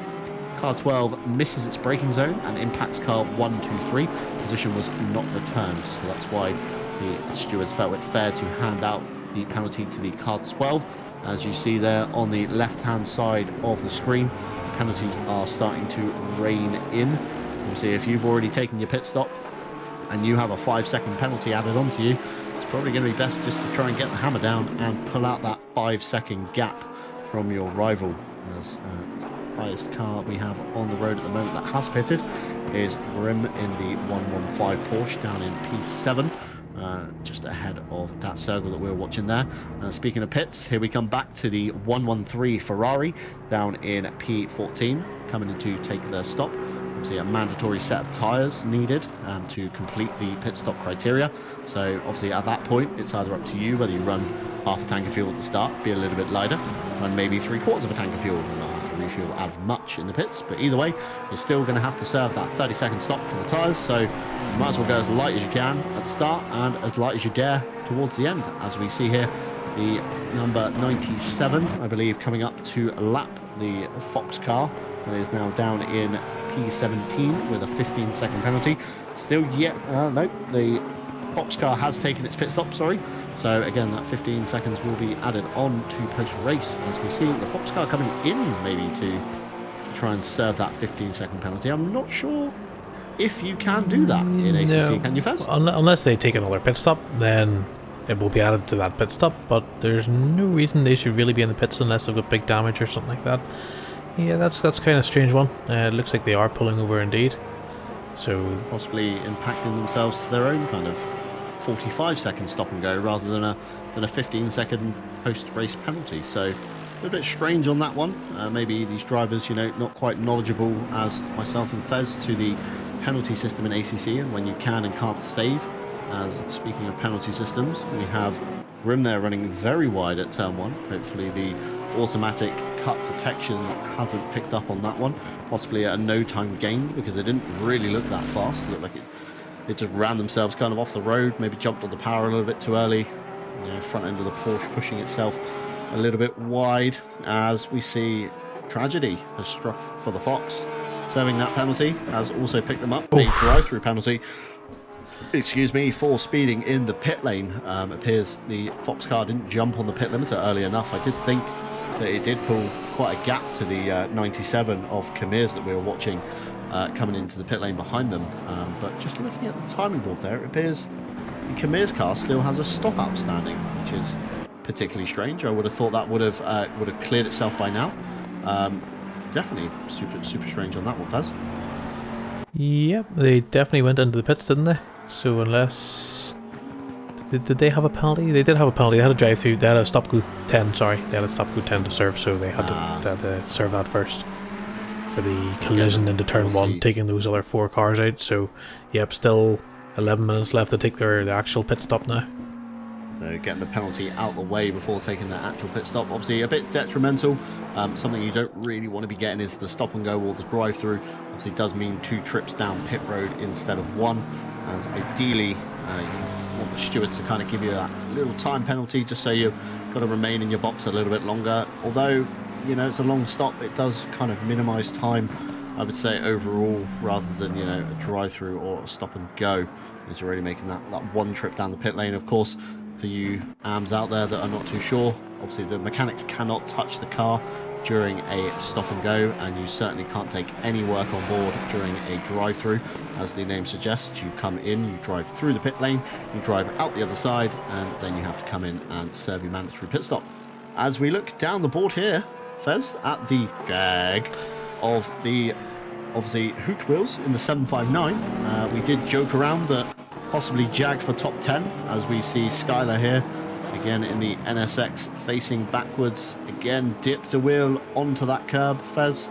Car 12 misses its braking zone and impacts car 123. Position was not returned, so that's why the stewards felt it fair to hand out the penalty to the car 12. As you see there on the left-hand side of the screen, the penalties are starting to rain in. You see, if you've already taken your pit stop and you have a 5-second penalty added onto you, it's probably going to be best just to try and get the hammer down and pull out that 5-second gap from your rival. As highest car we have on the road at the moment that has pitted is Grimm in the 115 Porsche down in P7, just ahead of that circle that we were watching there. Speaking of pits, here we come back to the 113 Ferrari down in P14, coming in to take their stop. Obviously a mandatory set of tyres needed to complete the pit stop criteria, so obviously at that point it's either up to you whether you run half a tank of fuel at the start, be a little bit lighter, run maybe 3/4 of a tank of fuel and not have to refuel as much in the pits, but either way you're still going to have to serve that 30-second stop for the tyres, so you might as well go as light as you can at the start and as light as you dare towards the end. As we see here, the number 97 I believe coming up to lap the Fox car, and is now down in P17 with a 15-second penalty. Still yet, no, the Fox car has taken its pit stop, sorry. So again, that 15 seconds will be added on to post-race, as we see the Fox car coming in maybe to try and serve that 15-second penalty. I'm not sure if you can do that in ACC, no. Can you, Fezz? Unless they take another pit stop, then it will be added to that pit stop, but there's no reason they should really be in the pits unless they've got big damage or something like that. Yeah, that's kind of a strange one. It looks like they are pulling over indeed. So possibly impacting themselves to their own kind of 45-second stop and go rather than a 15-second post-race penalty. So a little bit strange on that one. Maybe these drivers, you know, not quite knowledgeable as myself and Fezz to the penalty system in ACC and when you can and can't save. As speaking of penalty systems, we have Grimm there running very wide at turn 1. Hopefully the automatic cut detection hasn't picked up on that one. Possibly a no time gained because they didn't really look that fast. It looked like it just ran themselves kind of off the road, maybe jumped on the power a little bit too early. You know, front end of the Porsche pushing itself a little bit wide, as we see tragedy has struck for the Fox. Serving that penalty has also picked them up. A drive-through penalty, excuse me, for speeding in the pit lane. Appears the Fox car didn't jump on the pit limiter early enough. I did think that it did pull quite a gap to the 97 of Kamir's that we were watching coming into the pit lane behind them. But just looking at the timing board there, it appears Kamir's car still has a stop outstanding, which is particularly strange. I would have thought that would have cleared itself by now. Definitely super strange on that one, Fezz. Yep, they definitely went into the pits, didn't they? So unless... Did they have a penalty? They did have a penalty. They had a drive-through. They had a stop-go 10, sorry. They had a stop-go 10 to serve, so they had to serve that first for the collision into turn 1, taking those other 4 cars out. So, yep, still 11 minutes left to take their actual pit stop now. So getting the penalty out of the way before taking that actual pit stop. Obviously a bit detrimental. Something you don't really want to be getting is the stop and go or the drive-through. Obviously it does mean 2 trips down pit road instead of 1. As ideally you want the stewards to kind of give you that little time penalty just so you've got to remain in your box a little bit longer. Although, you know, it's a long stop, it does kind of minimise time, I would say, overall, rather than, you know, a drive-through or a stop and go. Is already making that 1 trip down the pit lane. Of course, for you AMs out there that are not too sure, obviously the mechanics cannot touch the car during a stop and go, and you certainly can't take any work on board during a drive-through. As the name suggests, you come in, you drive through the pit lane, you drive out the other side, and then you have to come in and serve your mandatory pit stop. As we look down the board here, Fezz, at the Jag of the, obviously, Hoot Wheels in the 759, we did joke around that possibly Jag for top 10, as we see Skylar here, again in the NSX facing backwards, again dipped a wheel onto that curb, Fezz,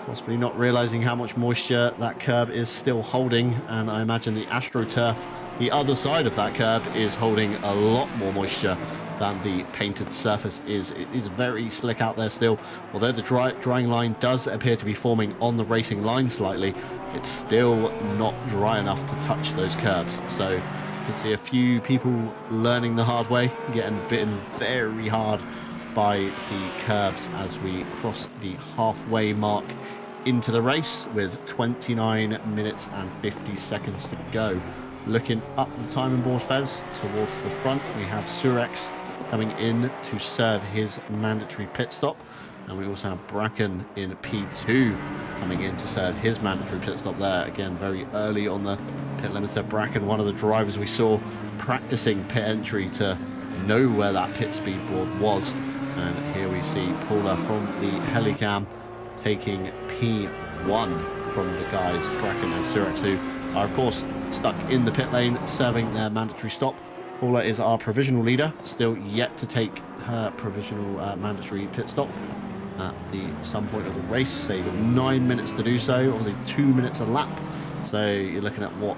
possibly not realising how much moisture that curb is still holding, and I imagine the AstroTurf, the other side of that curb, is holding a lot more moisture than the painted surface is. It is very slick out there still, although the drying line does appear to be forming on the racing line slightly, it's still not dry enough to touch those curbs, so you can see a few people learning the hard way, getting bitten very hard by the curbs as we cross the halfway mark into the race with 29 minutes and 50 seconds to go. Looking up the timing board, Fezz, towards the front, we have Surex coming in to serve his mandatory pit stop, and we also have Bracken in P2 coming in to serve his mandatory pit stop there. Again, very early on the pit limiter. Bracken, one of the drivers we saw practicing pit entry to know where that pit speed board was, and here we see Paula from the Helicam taking P1 from the guys Bracken and Surex, who are of course stuck in the pit lane serving their mandatory stop. Paula is our provisional leader, still yet to take her provisional mandatory pit stop at some point of the race. So you've got 9 minutes to do so, obviously 2 minutes a lap, so you're looking at what,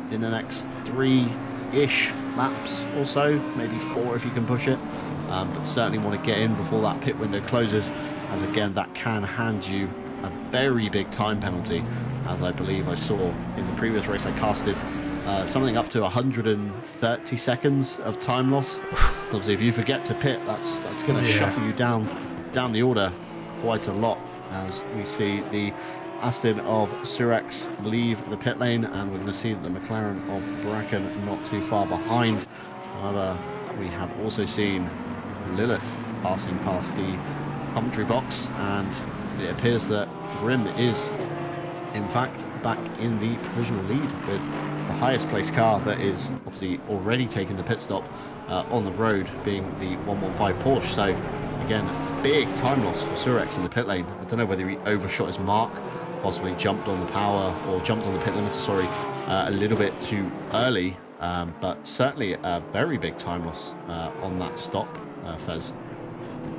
in the next 3-ish laps or so, maybe 4 if you can push it, but certainly want to get in before that pit window closes, as again that can hand you a very big time penalty, as I believe I saw in the previous race I casted something up to 130 seconds of time loss. Obviously if you forget to pit, that's going to shuffle you down the order quite a lot, as we see the Aston of Surex leave the pit lane, and we're going to see the McLaren of Bracken not too far behind. However, we have also seen Lilith passing past the commentary box, and it appears that Grimm is in fact back in the provisional lead with the highest placed car that is obviously already taken the pit stop on the road, being the 115 Porsche. So again, big time loss for Surex in the pit lane. I don't know whether he overshot his mark, possibly jumped on the power, or jumped on the pit limiter, sorry, a little bit too early, but certainly a very big time loss on that stop, Fezz.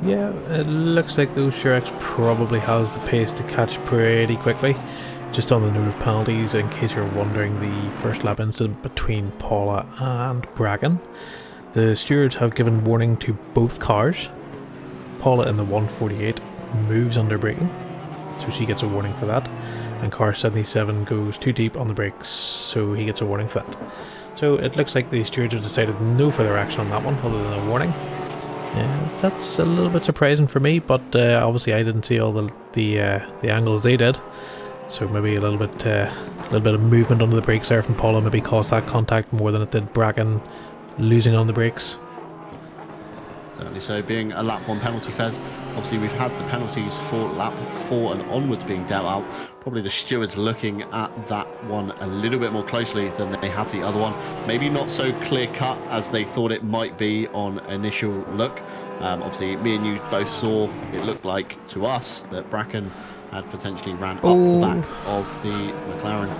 Yeah, it looks like those Surex probably has the pace to catch pretty quickly. Just on the note of penalties, in case you're wondering, the first lap incident between Paula and Bracken, the stewards have given warning to both cars. Paula in the 148 moves under braking, so she gets a warning for that, and car 77 goes too deep on the brakes, so he gets a warning for that. So it looks like the stewards have decided no further action on that one other than a warning. That's a little bit surprising for me, but obviously I didn't see all the angles they did. So maybe a little bit of movement under the brakes there from Paula maybe caused that contact more than it did Bracken losing on the brakes. Certainly so, being a lap 1 penalty, Fezz. Obviously we've had the penalties for lap 4 and onwards being dealt out. Probably the stewards looking at that one a little bit more closely than they have the other one. Maybe not so clear cut as they thought it might be on initial look. Obviously me and you both saw, it looked like to us that Bracken had potentially ran up the back of the McLaren,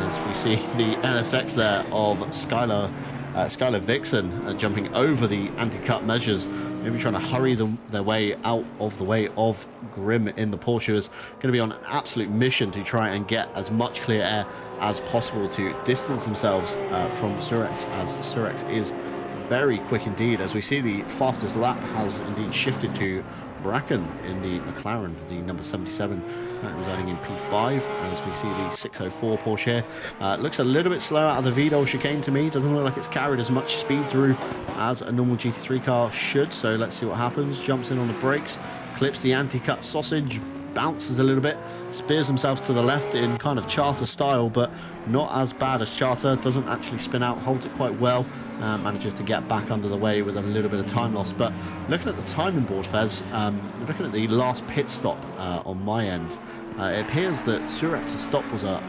as we see the NSX there of Skylar Vixen jumping over the anti-cut measures, maybe trying to hurry their way out of the way of Grimm in the Porsche, who's going to be on an absolute mission to try and get as much clear air as possible to distance themselves from Surex, as Surex is very quick indeed, as we see the fastest lap has indeed shifted to Bracken in the McLaren, the number 77, residing in P5, as we see the 604 Porsche here. Looks a little bit slow out of the Vidal chicane to me. Doesn't look like it's carried as much speed through as a normal GT3 car should, so let's see what happens. Jumps in on the brakes, clips the anti-cut sausage, bounces a little bit, spears himself to the left in kind of Charter style, but not as bad as Charter. Doesn't actually spin out, holds it quite well, manages to get back under the way with a little bit of time loss. But looking at the timing board, Fezz, looking at the last pit stop on my end, it appears that Surex's stop was a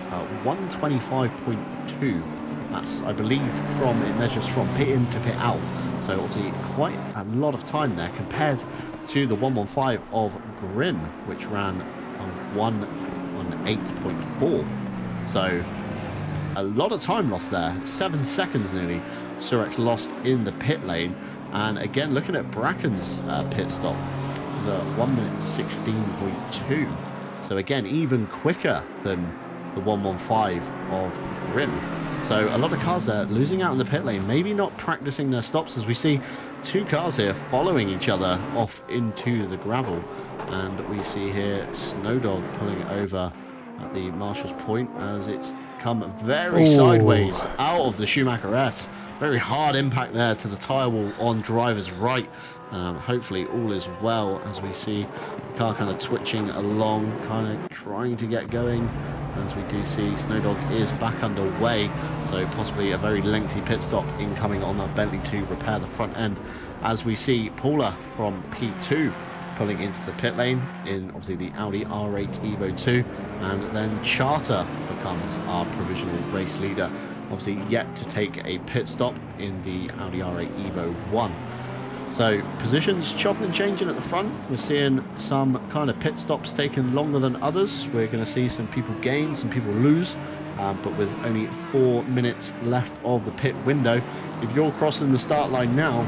125.2. That's, I believe, it measures from pit in to pit out. So obviously quite a lot of time there compared to the 115 of Grim, which ran on 8.4. So a lot of time lost there. 7 seconds nearly Surex lost in the pit lane. And again, looking at Bracken's pit stop, it was a 1 minute 16.2. So again, even quicker than the 115 of Grim. So a lot of cars there losing out in the pit lane, maybe not practicing their stops, as we see 2 cars here following each other off into the gravel. And we see here Snowdog pulling over at the Marshalls Point as it's come very sideways out of the Schumacher S. Very hard impact there to the tyre wall on driver's right. Hopefully all is well, as we see the car kind of twitching along, kind of trying to get going, as we do see Snowdog is back underway, so possibly a very lengthy pit stop incoming on that Bentley to repair the front end, as we see Paula from P2 pulling into the pit lane in obviously the Audi R8 Evo 2, and then Charter becomes our provisional race leader, obviously yet to take a pit stop in the Audi R8 Evo 1. So positions chopping and changing at the front. We're seeing some kind of pit stops taking longer than others. We're going to see some people gain, some people lose, but with only 4 minutes left of the pit window, if you're crossing the start line now,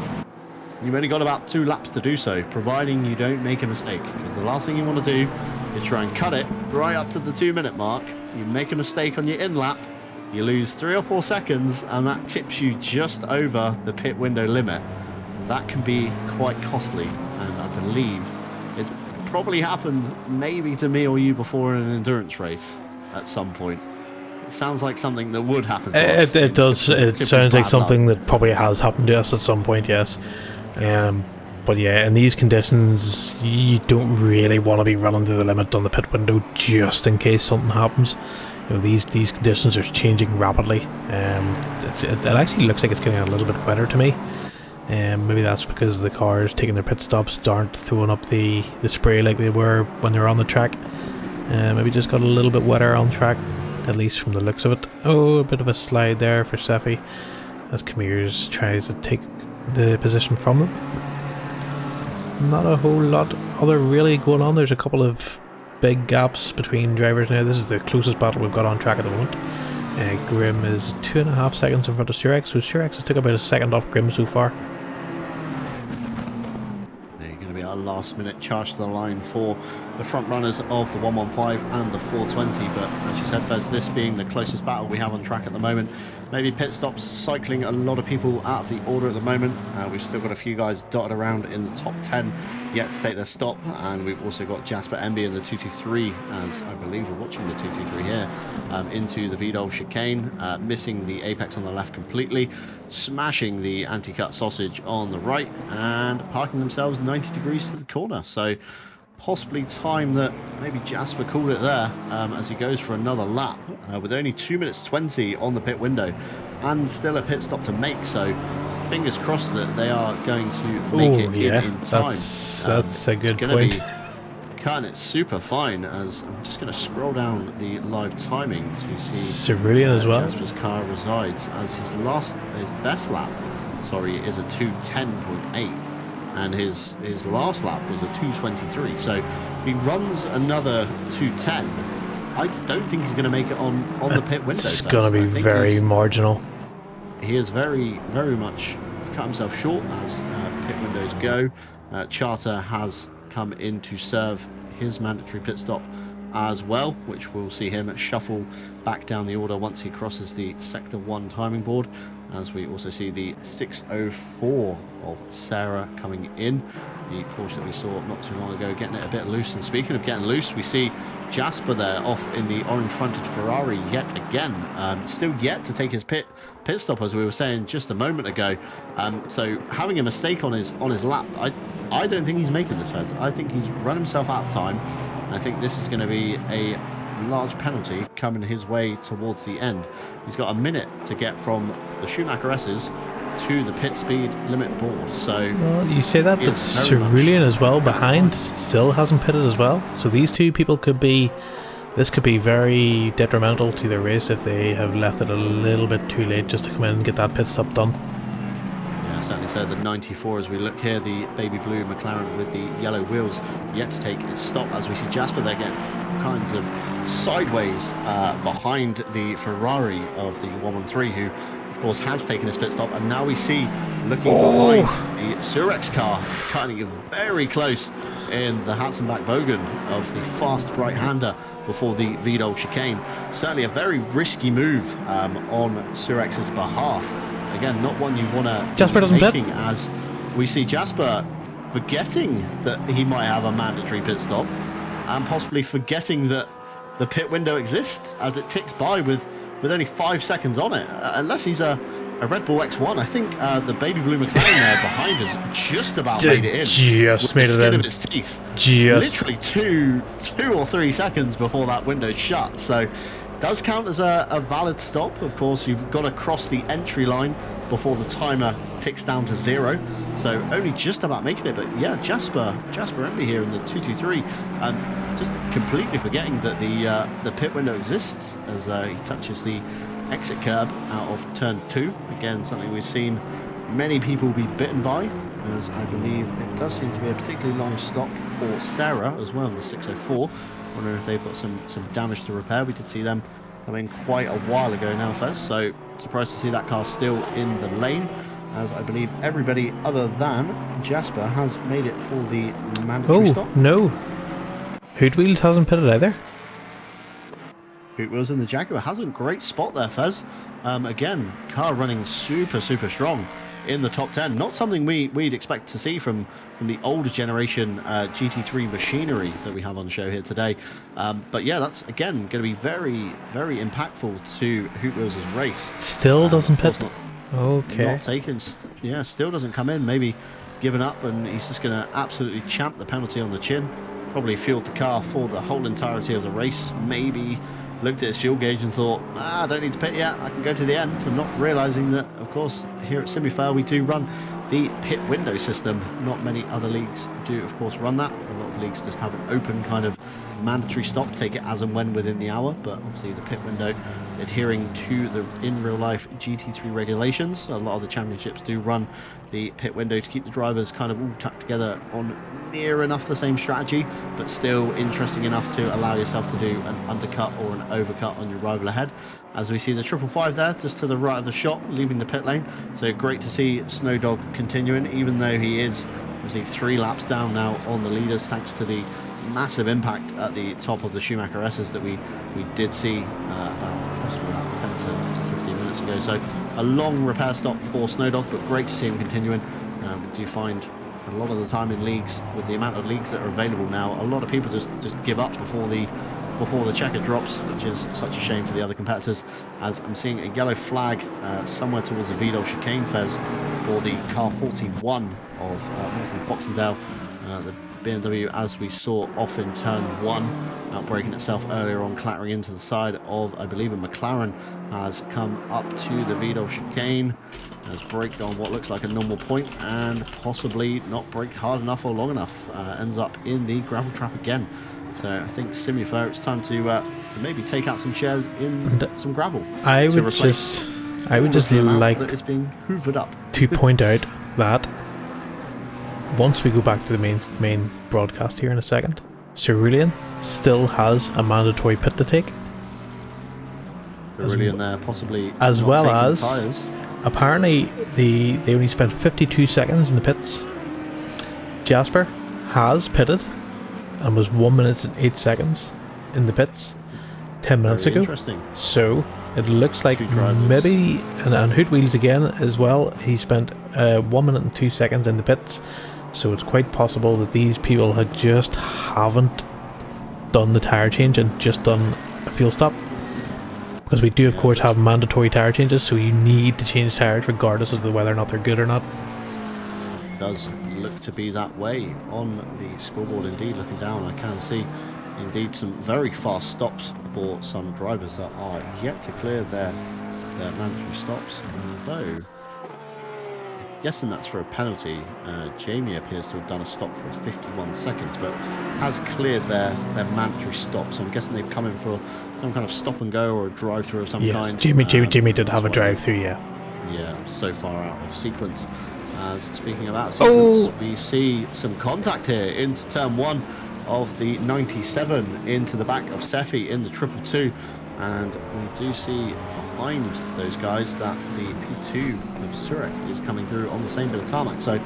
you've only got about 2 laps to do so, providing you don't make a mistake, because the last thing you want to do is try and cut it right up to the 2-minute mark. You make a mistake on your in lap, you lose 3 or 4 seconds, and that tips you just over the pit window limit. That can be quite costly, and I believe it's probably happened maybe to me or you before in an endurance race at some point. It sounds like something that would happen to us. It does. It sounds like something that probably has happened to us at some point, yes. But yeah, in these conditions, you don't really want to be running to the limit on the pit window just in case something happens. You know, these conditions are changing rapidly. It actually looks like it's getting a little bit wetter to me. Maybe that's because the cars taking their pit stops aren't throwing up the spray like they were when they were on the track. Maybe just got a little bit wetter on track, at least from the looks of it. Oh, a bit of a slide there for Seffi as Kamirs tries to take the position from them. Not a whole lot other really going on. There's a couple of big gaps between drivers now. This is the closest battle we've got on track at the moment. Grim is 2.5 seconds in front of Surex, so Surex has took about a second off Grim so far. Our last minute charge to the line for the front runners of the 115 and the 420, but as you said, Fez, this being the closest battle we have on track at the moment, maybe pit stops cycling a lot of people out of the order at the moment. We've still got a few guys dotted around in the top 10 yet to take their stop, and we've also got Jasper Emby in the 223, as I believe we're watching the 223 here, into the Vidal chicane, missing the apex on the left completely, smashing the anti-cut sausage on the right, and parking themselves 90 degrees to the corner. So possibly time that maybe Jasper called it there, as he goes for another lap with only 2 minutes 20 on the pit window and still a pit stop to make. So fingers crossed that they are going to make it in time. That's a good point. Cutting it super fine, as I'm just going to scroll down the live timing to see Cerulean as well. Jasper's car resides, as his best lap, is a 2:10.8, and his last lap was a 2:23. So if he runs another 2:10, I don't think he's going to make it on the pit window. It's going to be very marginal. He is very, very much cut himself short as pit windows go. Charter has come in to serve his mandatory pit stop as well, which will see him shuffle back down the order once he crosses the Sector 1 timing board, as we also see the 6:04 of Sarah coming in, the Porsche that we saw not too long ago, getting it a bit loose. And speaking of getting loose, we see Jasper there off in the orange fronted Ferrari yet again, still yet to take his pit stop, as we were saying just a moment ago. So having a mistake on his lap, I don't think he's making this, Fez. I think he's run himself out of time. I think this is going to be a large penalty coming his way towards the end. He's got a minute to get from the Schumacher S's to the pit speed limit board. So well, you say that, but Cerulean as well behind still hasn't pitted as well. So these two people could be. This could be very detrimental to their race if they have left it a little bit too late just to come in and get that pit stop done. Yeah, certainly so. The 94 as we look here, the baby blue McLaren with the yellow wheels yet to take its stop as we see Jasper there getting kinds of sideways behind the Ferrari of the 113 who of course has taken his pit stop, and now we see looking behind the Surex car cutting very close in the Hatzenbach Bogan of the fast right-hander before the Vidal chicane. Certainly a very risky move on Surex's behalf. Again, not one you want to Jasper doesn't pit, as we see Jasper forgetting that he might have a mandatory pit stop and possibly forgetting that the pit window exists as it ticks by with only 5 seconds on it. Unless he's a Red Bull X1, I think the baby blue McLaren there behind us just about made it in. Just made it in. Of its teeth. Just. Literally two or 3 seconds before that window shut. So does count as a valid stop. Of course, you've got to cross the entry line before the timer ticks down to 0. So only just about making it. But yeah, Jasper Emby here in the 223. Just completely forgetting that the pit window exists as he touches the exit curb out of turn 2. Again, something we've seen many people be bitten by, as I believe it does seem to be a particularly long stop for Sarah as well in the 604. Wondering if they've got some damage to repair. We did see them come in quite a while ago now, Fezz, so surprised to see that car still in the lane, as I believe everybody other than Jasper has made it for the mandatory stop. No, Hood Wheels hasn't pitted either. Hoot Wheels in the Jaguar has a great spot there, Fezz. Again, car running super strong in the top 10. Not something we'd expect to see from the older generation GT3 machinery that we have on the show here today. But yeah, that's again going to be very impactful to Hoot Wheels' race. Still doesn't pit. Okay. Not taken. Yeah, still doesn't come in. Maybe given up, and he's just going to absolutely champ the penalty on the chin. Probably fueled the car for the whole entirety of the race. Maybe looked at his fuel gauge and thought, I don't need to pit yet, I can go to the end, and not realising that, of course, here at Simufur we do run the pit window system. Not many other leagues do, of course, run that. A lot of leagues just have an open kind of mandatory stop, take it as and when within the hour, but obviously the pit window adhering to the in real life GT3 regulations. A lot of the championships do run the pit window to keep the drivers kind of all tucked together on near enough the same strategy, but still interesting enough to allow yourself to do an undercut or an overcut on your rival ahead. As we see the 555 there just to the right of the shot, leaving the pit lane. So great to see Snowdog continuing, even though he is obviously 3 laps down now on the leaders, thanks to the massive impact at the top of the Schumacher S's that we did see about 10 to 15 minutes ago. So a long repair stop for Snowdog, but great to see him continuing. We do find a lot of the time in leagues, with the amount of leagues that are available now, a lot of people just give up before the checker drops, which is such a shame for the other competitors. As I'm seeing a yellow flag somewhere towards the Vidal chicane, Fezz, for the car 41 of Northern Foxendale. The BMW, as we saw off in turn 1, outbraking itself earlier on, clattering into the side of, I believe, a McLaren, has come up to the Vidal chicane, has braked on what looks like a normal point, and possibly not braked hard enough or long enough, ends up in the gravel trap again. So I think Simufur, it's time to maybe take out some shares in some gravel. I would just like that is being hoovered up to point out that once we go back to the main broadcast here in a second, Cerulean still has a mandatory pit to take. Cerulean there, possibly as well as tires. Apparently they only spent 52 seconds in the pits. Jasper has pitted and was 1 minute and 8 seconds in the pits 10 minutes ago. Interesting. So it looks like maybe, and Hoot Wheels again as well, he spent 1 minute and 2 seconds in the pits. So it's quite possible that these people haven't done the tyre change and just done a fuel stop. Because we do of course have mandatory tyre changes, so you need to change tyres regardless of whether or not they're good or not. Does look to be that way on the scoreboard indeed. Looking down, I can see indeed some very fast stops for some drivers that are yet to clear their mandatory stops, although I'm guessing that's for a penalty. Jamie appears to have done a stop for 51 seconds, but has cleared their mandatory stop, so I'm guessing they've come in for some kind of stop and go or a drive through of some kind. Jamie did have a drive through, yeah, so far out of sequence. As speaking about sequence, we see some contact here into turn 1 of the 97 into the back of Sefi in the 222, and we do see behind those guys that the P2 of Surex is coming through on the same bit of tarmac. So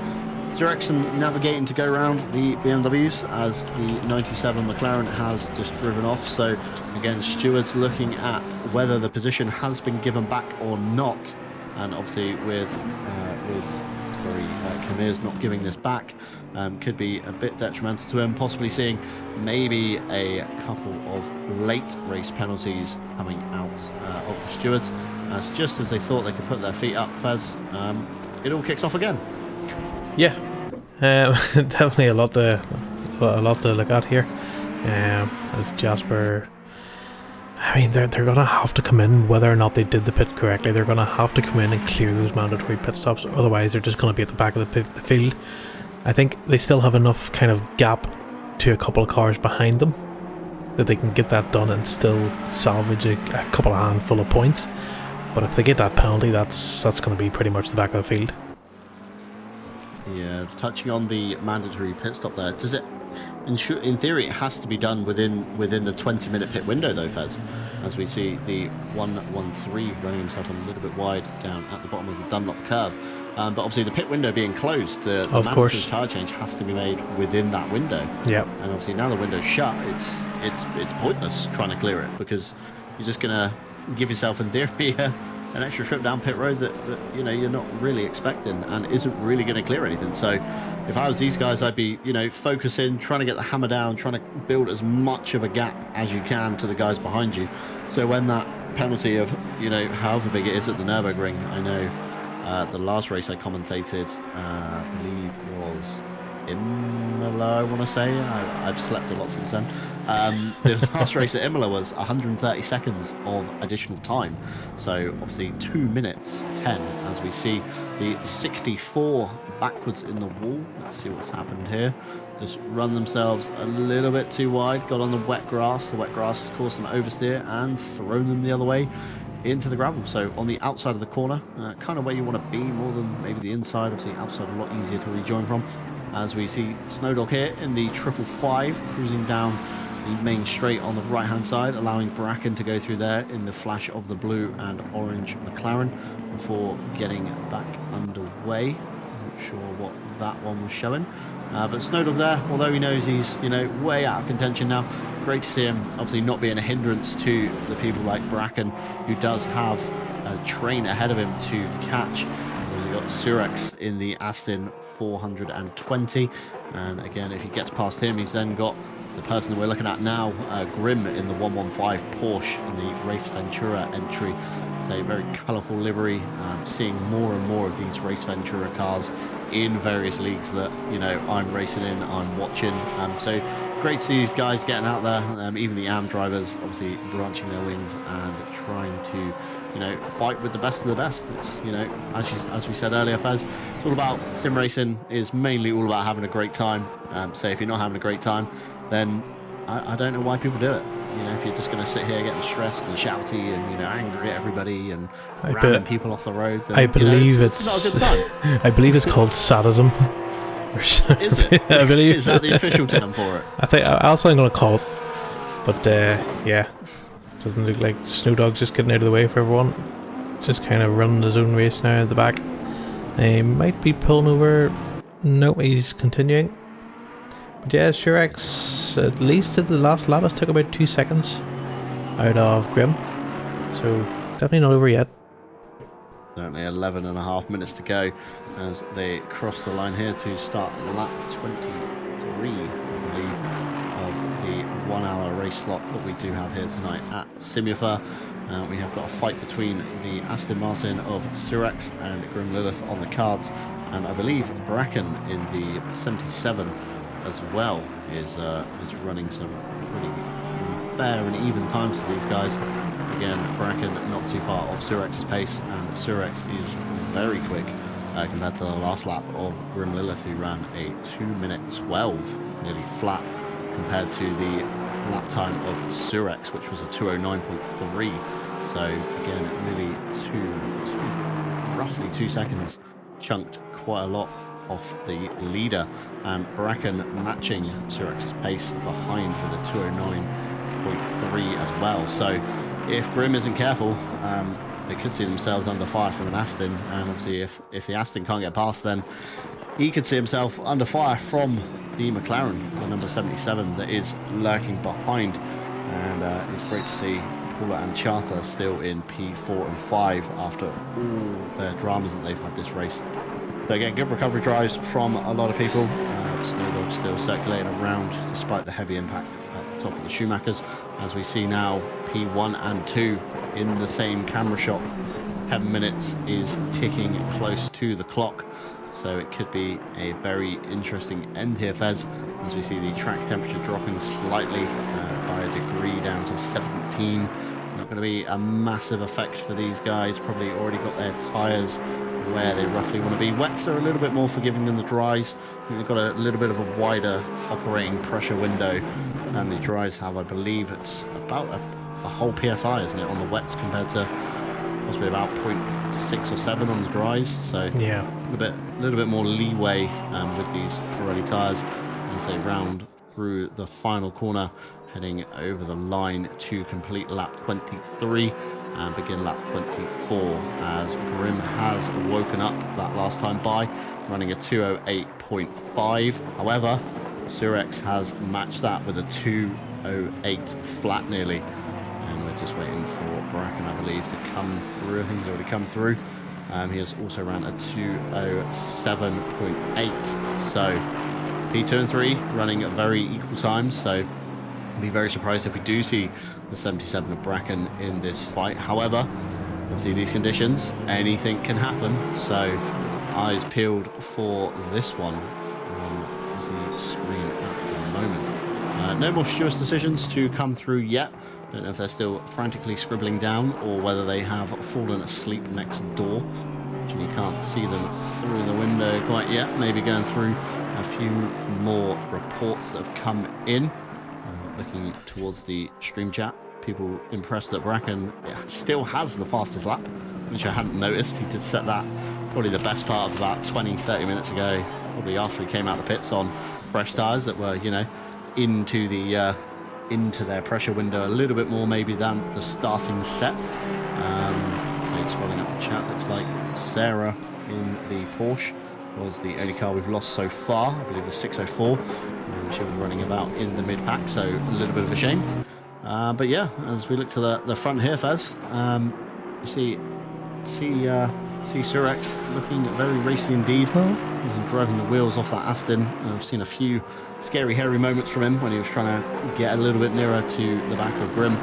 Surex navigating to go around the BMWs as the 97 McLaren has just driven off. So again, stewards looking at whether the position has been given back or not, and obviously with Kamir's not giving this back, could be a bit detrimental to him, possibly seeing maybe a couple of late race penalties coming out of the stewards, as just as they thought they could put their feet up, Fezz, it all kicks off again. Yeah, definitely a lot to look at here. As Jasper, I mean, they're gonna have to come in, whether or not they did the pit correctly. They're gonna have to come in and clear those mandatory pit stops. Otherwise, they're just gonna be at the back of the field. I think they still have enough kind of gap to a couple of cars behind them that they can get that done and still salvage a couple of handful of points. But if they get that penalty, that's going to be pretty much the back of the field. Yeah, touching on the mandatory pit stop there, does it? In theory, it has to be done within the 20-minute pit window, though, Fezz. As we see the 113 running himself a little bit wide down at the bottom of the Dunlop curve. But obviously, the pit window being closed, the mandatory tyre change has to be made within that window. Yeah. And obviously, now the window's shut, it's pointless trying to clear it, because you're just going to give yourself, in theory, an extra trip down pit road that you're not really expecting and isn't really going to clear anything. So if I was these guys, I'd be focusing, trying to get the hammer down, trying to build as much of a gap as you can to the guys behind you, so when that penalty of however big it is at the Nurburgring, I know the last race I commentated, I believe was Imola, I want to say. I've slept a lot since then. The last race at Imola was 130 seconds of additional time, so obviously 2 minutes 10, as we see the 64 backwards in the wall. Let's see what's happened here. Just run themselves a little bit too wide, got on the wet grass. The wet grass has caused them oversteer and thrown them the other way into the gravel. So on the outside of the corner, kind of where you want to be more than maybe the inside. Obviously outside a lot easier to rejoin from, as we see Snowdog here in the 555 cruising down the main straight on the right hand side, allowing Bracken to go through there in the flash of the blue and orange McLaren before getting back underway. Not sure what that one was showing, but Snowdog there, although he knows he's way out of contention now, great to see him obviously not being a hindrance to the people like Bracken, who does have a train ahead of him to catch. He's got Surex in the Aston 420, and again, if he gets past him, he's then got the person that we're looking at now, Grim, in the 115 Porsche in the Race Ventura entry. It's a very colourful livery. Seeing more and more of these Race Ventura cars in various leagues that I'm racing in, I'm watching. So great to see these guys getting out there. Even the AM drivers obviously branching their wings and trying to fight with the best of the best. It's as we said earlier, Fez, it's all about sim racing, is mainly all about having a great time. So if you're not having a great time, then I don't know why people do it. If you're just going to sit here getting stressed and shouty and angry at everybody and ramming people off the road, then, I believe it's not a good time. I believe it's called sadism. Is it? I believe. Is that the official term for it? I think that's what I'm going to call it. But yeah, doesn't look like Snowdog's just getting out of the way for everyone. Just kind of running his own race now at the back. He might be pulling over. No, he's continuing. But yeah, Surex, at least at the last lap, took about 2 seconds out of Grim. So definitely not over yet. Certainly 11.5 minutes to go as they cross the line here to start lap 23, I believe, of the 1 hour race slot that we do have here tonight at Simufur. We have got a fight between the Aston Martin of Surex and Grim Lilith on the cards, and I believe Bracken in the 77 as well is running some pretty fair and even times to these guys. Again, Bracken not too far off Surex's pace, and Surex is very quick compared to the last lap of Grim Lilith, who ran a 2:12, nearly flat, compared to the lap time of Surex, which was a 2:09.3. So again, nearly roughly 2 seconds, chunked quite a lot off the leader, and Bracken matching Surex's pace behind with a 2:09.3 as well. So if Grim isn't careful, they could see themselves under fire from an Aston, and obviously if the Aston can't get past, then he could see himself under fire from the McLaren, the number 77, that is lurking behind. And it's great to see Paula and Charter still in P4 and 5 after all their dramas that they've had this race. So again, good recovery drives from a lot of people. Snowdog still circulating around despite the heavy impact at the top of the Schumachers, as we see now P1 and 2 in the same camera shot. 10 minutes is ticking close to the clock, so it could be a very interesting end here, Fezz, as we see the track temperature dropping slightly by a degree down to 17. Not going to be a massive effect for these guys, probably already got their tyres where they roughly want to be. Wets are a little bit more forgiving than the dries. I think they've got a little bit of a wider operating pressure window than the dries have. I believe it's about a whole PSI, isn't it, on the wets, compared to possibly about 0.6 or 7 on the dries. So yeah, a little bit more leeway with these Pirelli tyres as they round through the final corner, heading over the line to complete lap 23 and begin lap 24, as Grim has woken up that last time by, running a 2:08.5. However, Surex has matched that with a 2:08 flat nearly, and we're just waiting for Bracken, I believe, to come through. I think he's already come through. He has also ran a 2:07.8. So P2 and 3 running at very equal times, so I'd be very surprised if we do see the 77 of Bracken in this fight. However, obviously these conditions, anything can happen, so eyes peeled for this one on the screen at the moment. No more stewards' decisions to come through yet. Don't know if they're still frantically scribbling down or whether they have fallen asleep next door. Actually, you can't see them through the window quite yet. Maybe going through a few more reports that have come in. Looking towards the stream chat, people impressed that Bracken still has the fastest lap, which I hadn't noticed. He did set that probably the best part of about 20-30 minutes ago, probably after he came out of the pits on fresh tyres that were, you know, into their pressure window a little bit more maybe than the starting set. So scrolling up the chat, looks like Sarah in the Porsche was the only car we've lost so far. I believe the 604. She was running about in the mid-pack, so a little bit of a shame. But yeah, as we look to the front here, Fez, you see Surex looking very racy indeed. He's driving the wheels off that Aston. I've seen a few scary, hairy moments from him when he was trying to get a little bit nearer to the back of Grim.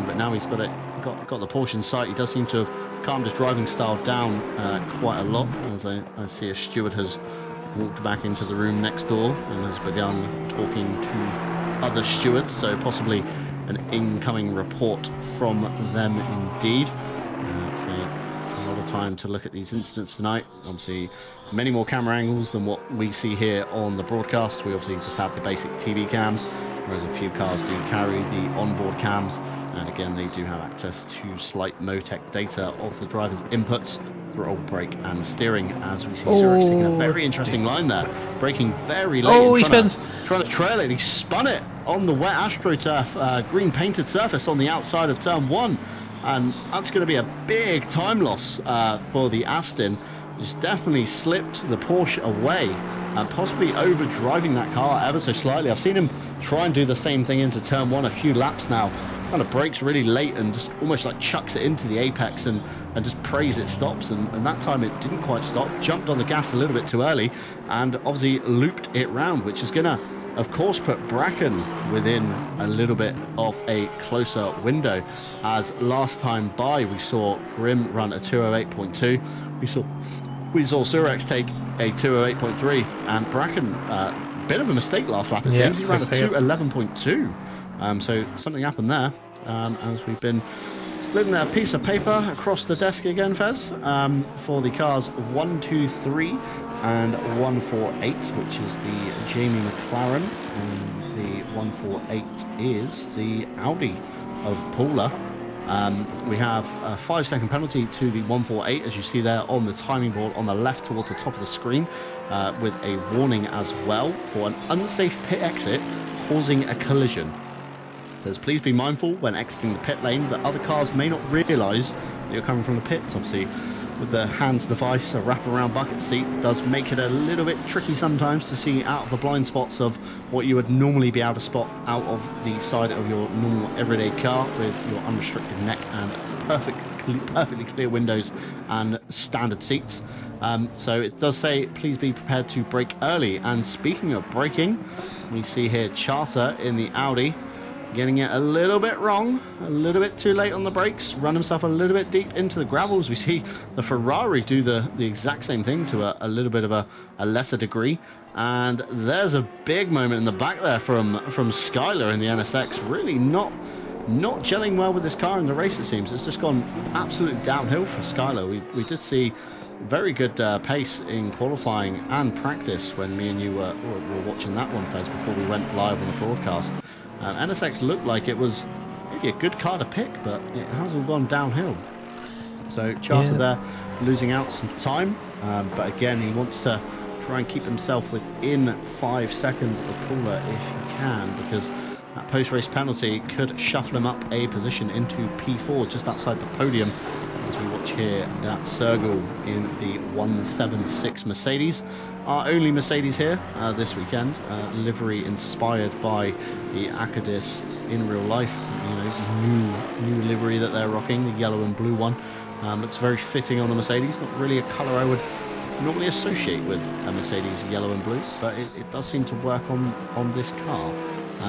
But now he's got the Porsche in sight. He does seem to have calmed his driving style down quite a lot, as I see a steward has walked back into the room next door and has begun talking to other stewards, so possibly an incoming report from them indeed. So a lot of time to look at these incidents tonight. Obviously many more camera angles than what we see here on the broadcast. We obviously just have the basic TV cams, whereas a few cars do carry the onboard cams, and again they do have access to slight Motec data of the driver's inputs, throttle, brake and steering, as we see Surex taking a very interesting line there, braking very late he spins, trying to trail it. He spun it on the wet AstroTurf green painted surface on the outside of turn 1, and that's going to be a big time loss for the Aston. He's definitely slipped the Porsche away and possibly over driving that car ever so slightly. I've seen him try and do the same thing into turn 1 a few laps now. Kind of brakes really late and just almost like chucks it into the apex and just prays it stops, and that time it didn't quite stop. Jumped on the gas a little bit too early and obviously looped it round, which is gonna of course put Bracken within a little bit of a closer window, as last time by we saw Grim run a 2:08.2. We saw Surex take a 2:08.3, and Bracken bit of a mistake last lap, it seems. He ran a 2:11.2. So something happened there, as we've been splitting a piece of paper across the desk again, Fezz, for the cars 1, 2, 3 and 148, which is the Jamie McLaren, and the 148 is the Audi of Paula. We have a 5-second penalty to the 148, as you see there on the timing board on the left towards the top of the screen, with a warning as well for an unsafe pit exit causing a collision. It says, please be mindful when exiting the pit lane that other cars may not realise that you're coming from the pits. Obviously, with the hands device, a wraparound bucket seat does make it a little bit tricky sometimes to see out of the blind spots of what you would normally be able to spot out of the side of your normal everyday car with your unrestricted neck and perfectly clear windows and standard seats. So it does say please be prepared to brake early. And speaking of braking, we see here Charter in the Audi getting it a little bit wrong, a little bit too late on the brakes, run himself a little bit deep into the gravels. We see the Ferrari do the exact same thing to a little bit of a lesser degree. And there's a big moment in the back there from Skylar in the NSX, really not gelling well with this car in the race, it seems. It's just gone absolutely downhill for Skylar. We did see very good pace in qualifying and practice when me and you were watching that one, Fez, before we went live on the broadcast. NSX looked like it was maybe a good car to pick, but it has all gone downhill. So Charter there losing out some time, but again he wants to try and keep himself within 5 seconds of Paula if he can, because that post-race penalty could shuffle him up a position into P4 just outside the podium, as we watch here that Sergel in the 176 Mercedes. Our only Mercedes here this weekend, livery inspired by the Acadis in real life, new livery that they're rocking, the yellow and blue one. Looks very fitting on a Mercedes, not really a colour I would normally associate with a Mercedes yellow and blue, but it does seem to work on this car.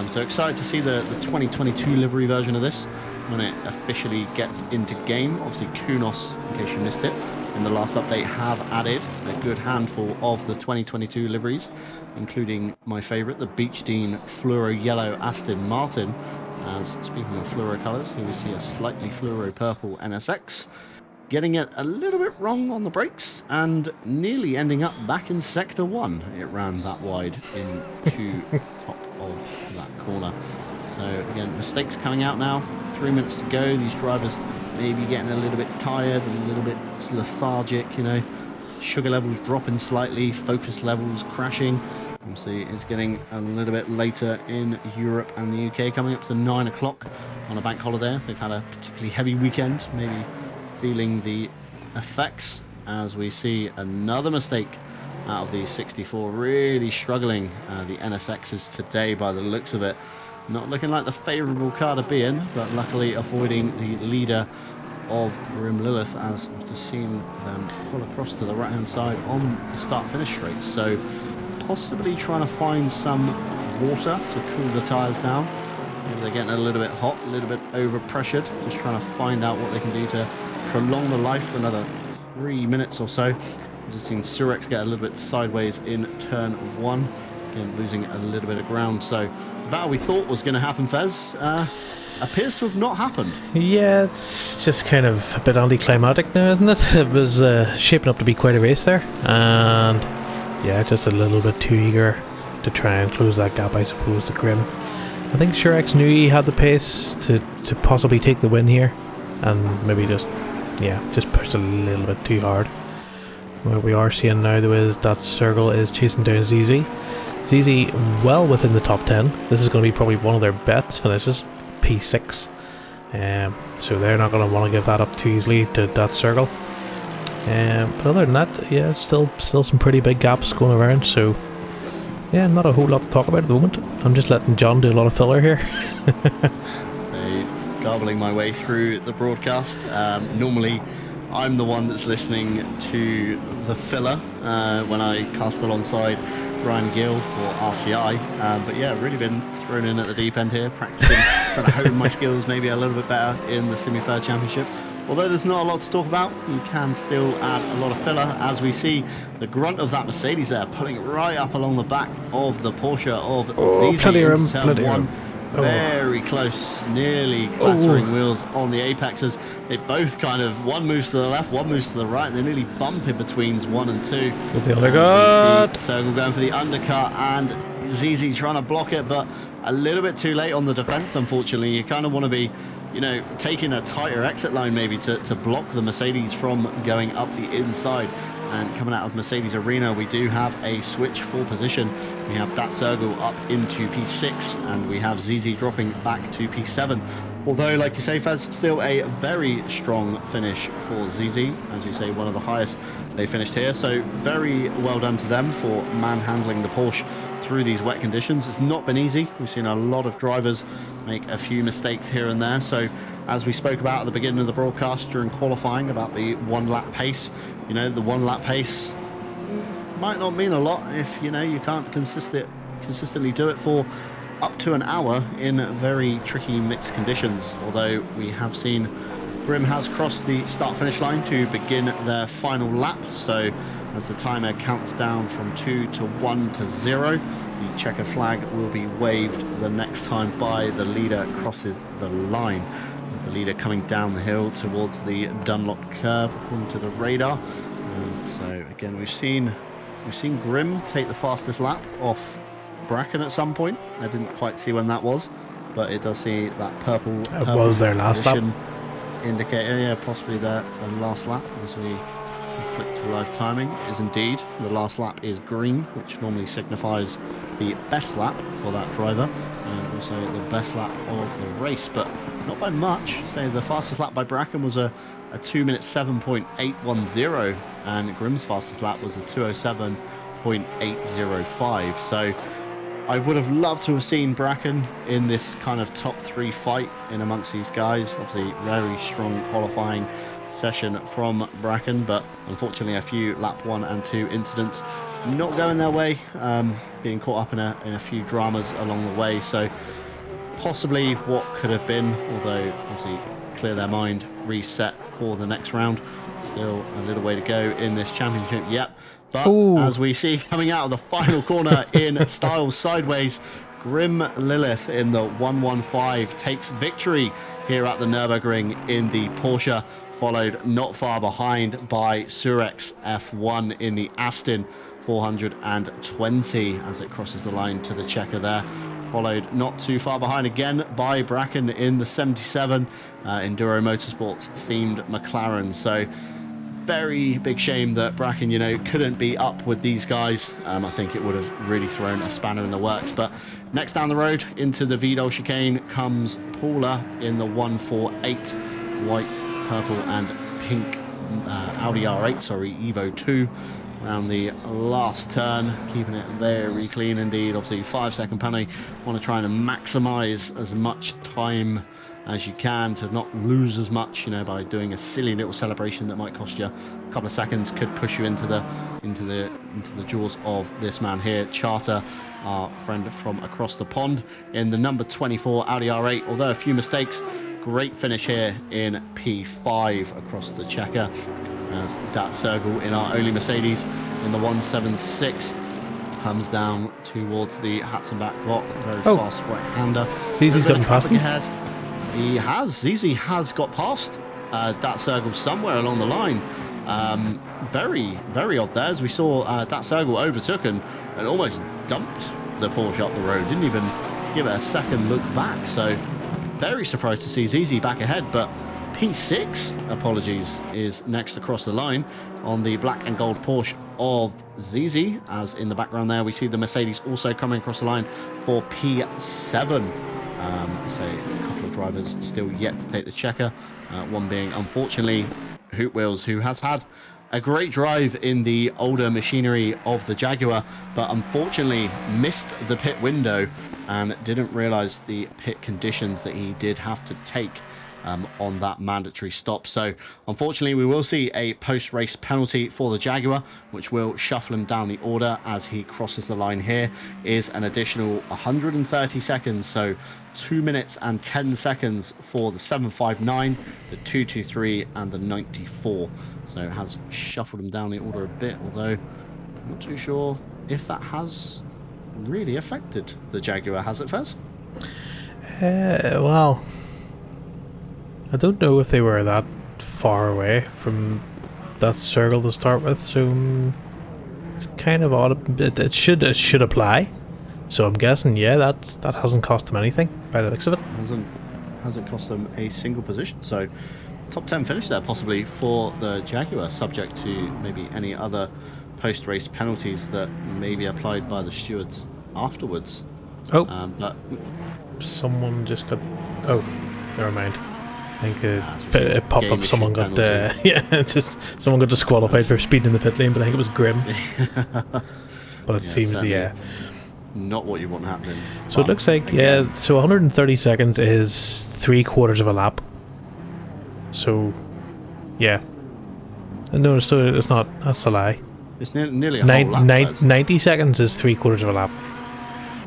So excited to see the 2022 livery version of this when it officially gets into game. Obviously Kunos, in case you missed it, in the last update have added a good handful of the 2022 liveries, including my favourite, the Beach Dean Fluoro Yellow Aston Martin, as speaking of fluoro colours, here we see a slightly fluoro purple NSX, getting it a little bit wrong on the brakes and nearly ending up back in Sector 1. It ran that wide into top of that corner. So again, mistakes coming out now, 3 minutes to go. These drivers maybe getting a little bit tired, a little bit lethargic, sugar levels dropping slightly, focus levels crashing. Obviously it's getting a little bit later in Europe and the UK, coming up to 9 o'clock on a bank holiday. They've had a particularly heavy weekend, maybe feeling the effects, as we see another mistake out of the 64, really struggling the NSXs today by the looks of it. Not looking like the favourable car to be in, but luckily avoiding the leader of Grim Lilith, as we've just seen them pull across to the right hand side on the start finish straight. So possibly trying to find some water to cool the tyres down. Maybe they're getting a little bit hot, a little bit over pressured, just trying to find out what they can do to prolong the life for another 3 minutes or so. We've just seen Surex get a little bit sideways in turn 1, again losing a little bit of ground. So the battle we thought was going to happen, Fez, appears to have not happened. Yeah, it's just kind of a bit anticlimactic now, isn't it? It was shaping up to be quite a race there, and yeah, just a little bit too eager to try and close that gap, I suppose, to Grim. I think Surex knew he had the pace to possibly take the win here, and maybe just pushed a little bit too hard. What we are seeing now, though, is that Sergel is chasing down ZZ. ZZ well within the top 10. This is going to be probably one of their best finishes, P6. So they're not going to want to give that up too easily to that Sergel. But other than that, yeah, still some pretty big gaps going around. So yeah, not a whole lot to talk about at the moment. I'm just letting John do a lot of filler here. Garbling my way through the broadcast. Normally I'm the one that's listening to the filler when I cast alongside Ryan Gill for RCI, but yeah, really been thrown in at the deep end here, practicing, trying to hone my skills maybe a little bit better in the Simufur Championship. although there's not a lot to talk about, you can still add a lot of filler, as we see the grunt of that Mercedes there pulling right up along the back of the Porsche of ZZ into turn 1. Very close, nearly clattering wheels on the apexes. They both kind of, one moves to the left, one moves to the right, and they nearly bump in betweens 1 and 2. With the undercut. Circle going for the undercut, and ZZ trying to block it, but a little bit too late on the defense, unfortunately. You kind of want to be, you know, taking a tighter exit line maybe to block the Mercedes from going up the inside. And coming out of Mercedes Arena, we do have a switch for position. We have Dat Sergel up into P6, and we have ZZ dropping back to P7. Although, like you say, Fezz, still a very strong finish for ZZ. As you say, one of the highest they finished here. So very well done to them for manhandling the Porsche through these wet conditions. It's not been easy. We've seen a lot of drivers make a few mistakes here and there. So as we spoke about at the beginning of the broadcast during qualifying about the 1 lap pace, you know, the 1 lap pace might not mean a lot if, you know, you can't consistently do it for up to an hour in very tricky mixed conditions. Although we have seen Grimm has crossed the start finish line to begin their final lap. So as the timer counts down from 2 to 1 to 0, the checker flag will be waved the next time the leader crosses the line. With the leader coming down the hill towards the Dunlop curve according to the radar. So again, we've seen Grimm take the fastest lap off Bracken at some point. I didn't quite see when that was, but it does see that purple. It was their last lap indicator, yeah, possibly the last lap. As we flick to live timing, it is indeed the last lap is green, which normally signifies the best lap for that driver, and also the best lap of the race, but not by much. Say the fastest lap by Bracken was a 2 minute 7.810, and Grimm's fastest lap was a 2:07.805. So I would have loved to have seen Bracken in this kind of top 3 fight in amongst these guys. Obviously very strong qualifying session from Bracken, but unfortunately a few lap 1 and 2 incidents not going their way, being caught up in a few dramas along the way. So possibly what could have been, although obviously clear their mind, reset for the next round. Still a little way to go in this championship yet. But as we see coming out of the final corner in style sideways, Grim Lilith in the 115 takes victory here at the Nurburgring in the Porsche, followed not far behind by Surex F1 in the Aston 420 as it crosses the line to the checker there. Followed not too far behind again by Bracken in the 77 Enduro Motorsports themed McLaren. So very big shame that Bracken, you know, couldn't be up with these guys. I think it would have really thrown a spanner in the works. But next down the road into the Vidal chicane comes Paula in the 148 white, purple and pink Audi R8, sorry, Evo 2. Around the last turn, keeping it very clean indeed. Obviously 5-second penalty, want to try and maximize as much time as you can to not lose as much, you know, by doing a silly little celebration that might cost you a couple of seconds, could push you into the jaws of this man here, Charter, our friend from across the pond, in the number 24 Audi R8. Although a few mistakes, great finish here in P5 across the checker, as Dat Sergel in our only Mercedes in the 176 comes down towards the Hatzenbach block. Very fast right-hander. ZZ's gotten past him. Ahead. He has. ZZ has got past Dat Sergel somewhere along the line. Very, very odd there, as we saw Dat Sergel overtook and almost dumped the Porsche up the road. Didn't even give it a second look back. So very surprised to see ZZ back ahead, but P6, apologies, is next across the line on the black and gold Porsche of ZZ, as in the background there we see the Mercedes also coming across the line for P7. So a couple of drivers still yet to take the checker, one being unfortunately Hoot Wheels, who has had a great drive in the older machinery of the Jaguar, but unfortunately missed the pit window and didn't realise the pit conditions that he did have to take on that mandatory stop. So unfortunately we will see a post-race penalty for the Jaguar, which will shuffle him down the order as he crosses the line. Here is an additional 130 seconds, so 2 minutes and 10 seconds for the 759, the 223 and the 94. So it has shuffled him down the order a bit, although I'm not too sure if that has really affected the Jaguar, has it, Fezz? Well, I don't know if they were that far away from that circle to start with, so it's kind of odd. It should apply. So I'm guessing, yeah, that hasn't cost them anything by the looks of it. Hasn't cost them a single position. So top 10 finish there possibly for the Jaguar, subject to maybe any other post-race penalties that may be applied by the stewards afterwards. Oh, but someone just got. Oh, never mind. I think it popped up. Someone got someone got disqualified for speeding in the pit lane, but I think it was Grim. But it seems, not what you want happening. So it looks like, so 130 seconds is 3/4 of a lap. So, yeah. No, so it's not, that's a lie. It's nearly a whole lap. 90 seconds is 3/4 of a lap.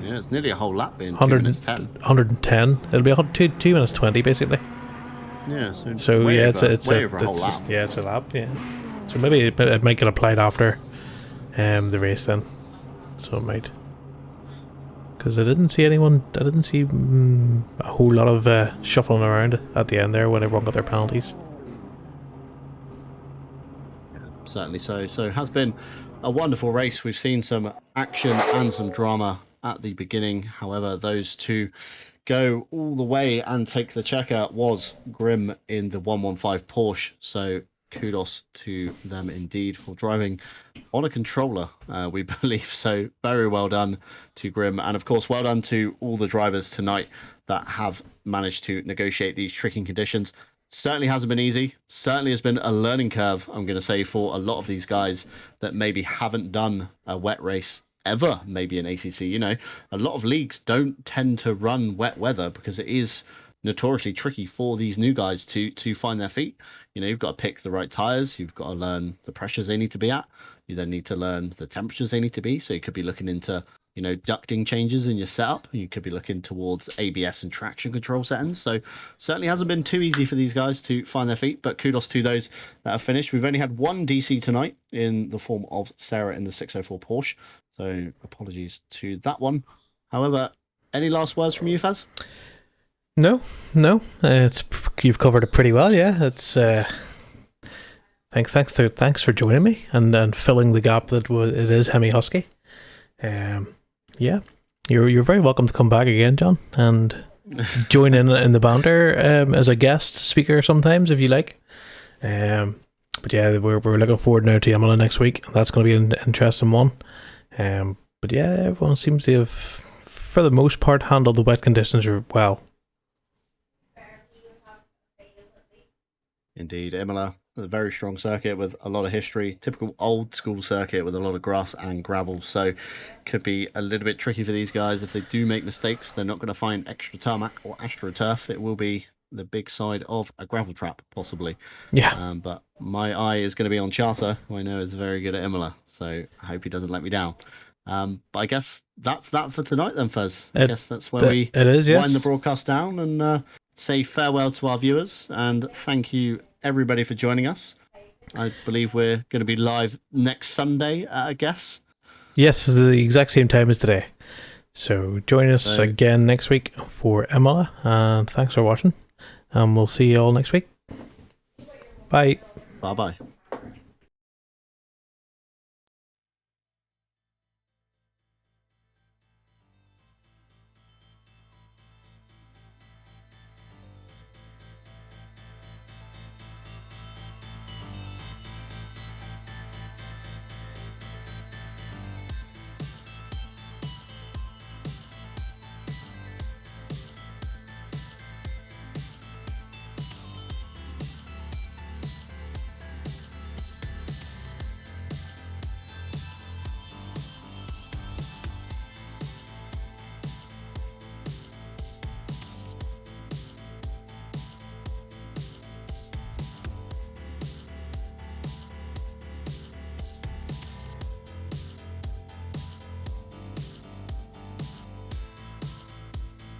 Yeah, it's nearly a whole lap being 2 minutes 10. 110. It'll be 2 minutes 20, basically. Yeah, it's over a whole lap. Yeah, it's a lap, yeah. So maybe it might get applied after the race then. So it might. Because I didn't see a whole lot of shuffling around at the end there when everyone got their penalties. Yeah, certainly so. So it has been a wonderful race. We've seen some action and some drama at the beginning. However, those two go all the way and take the checker was Grim in the 115 Porsche. So kudos to them indeed for driving on a controller, we believe. So very well done to Grim, and of course well done to all the drivers tonight that have managed to negotiate these tricky conditions. Certainly hasn't been easy. Certainly has been a learning curve, I'm going to say, for a lot of these guys that maybe haven't done a wet race ever, maybe in ACC. You know, a lot of leagues don't tend to run wet weather because it is notoriously tricky for these new guys to find their feet. You know, you've got to pick the right tires, you've got to learn the pressures they need to be at, you then need to learn the temperatures they need to be. So you could be looking into, you know, ducting changes in your setup, you could be looking towards ABS and traction control settings. So certainly hasn't been too easy for these guys to find their feet, but kudos to those that have finished. We've only had one DC tonight in the form of Sarah in the 604 Porsche, so apologies to that one. However, any last words from you, Fezz? No. You've covered it pretty well. Yeah, it's thanks for joining me and filling the gap that it is Hemi Husky. Yeah, you're very welcome to come back again, John, and join in the banter as a guest speaker sometimes if you like. But yeah, we're looking forward now to Imola next week. That's going to be an interesting one. But yeah, everyone seems to have, for the most part, handled the wet conditions well. Indeed, Imola, a very strong circuit with a lot of history, typical old school circuit with a lot of grass and gravel, so could be a little bit tricky for these guys. If they do make mistakes, they're not going to find extra tarmac or astroturf. It will be the big side of a gravel trap, possibly. Yeah. But my eye is going to be on Charter, who I know is very good at Imola, so I hope he doesn't let me down. But I guess that's that for tonight then, Fezz. I guess that's where we wind the broadcast down and say farewell to our viewers, and thank you everybody for joining us. I believe we're going to be live next Sunday, I guess. Yes, the exact same time as today. So join us again next week for Imola, and thanks for watching, and we'll see you all next week. Bye. Bye-bye.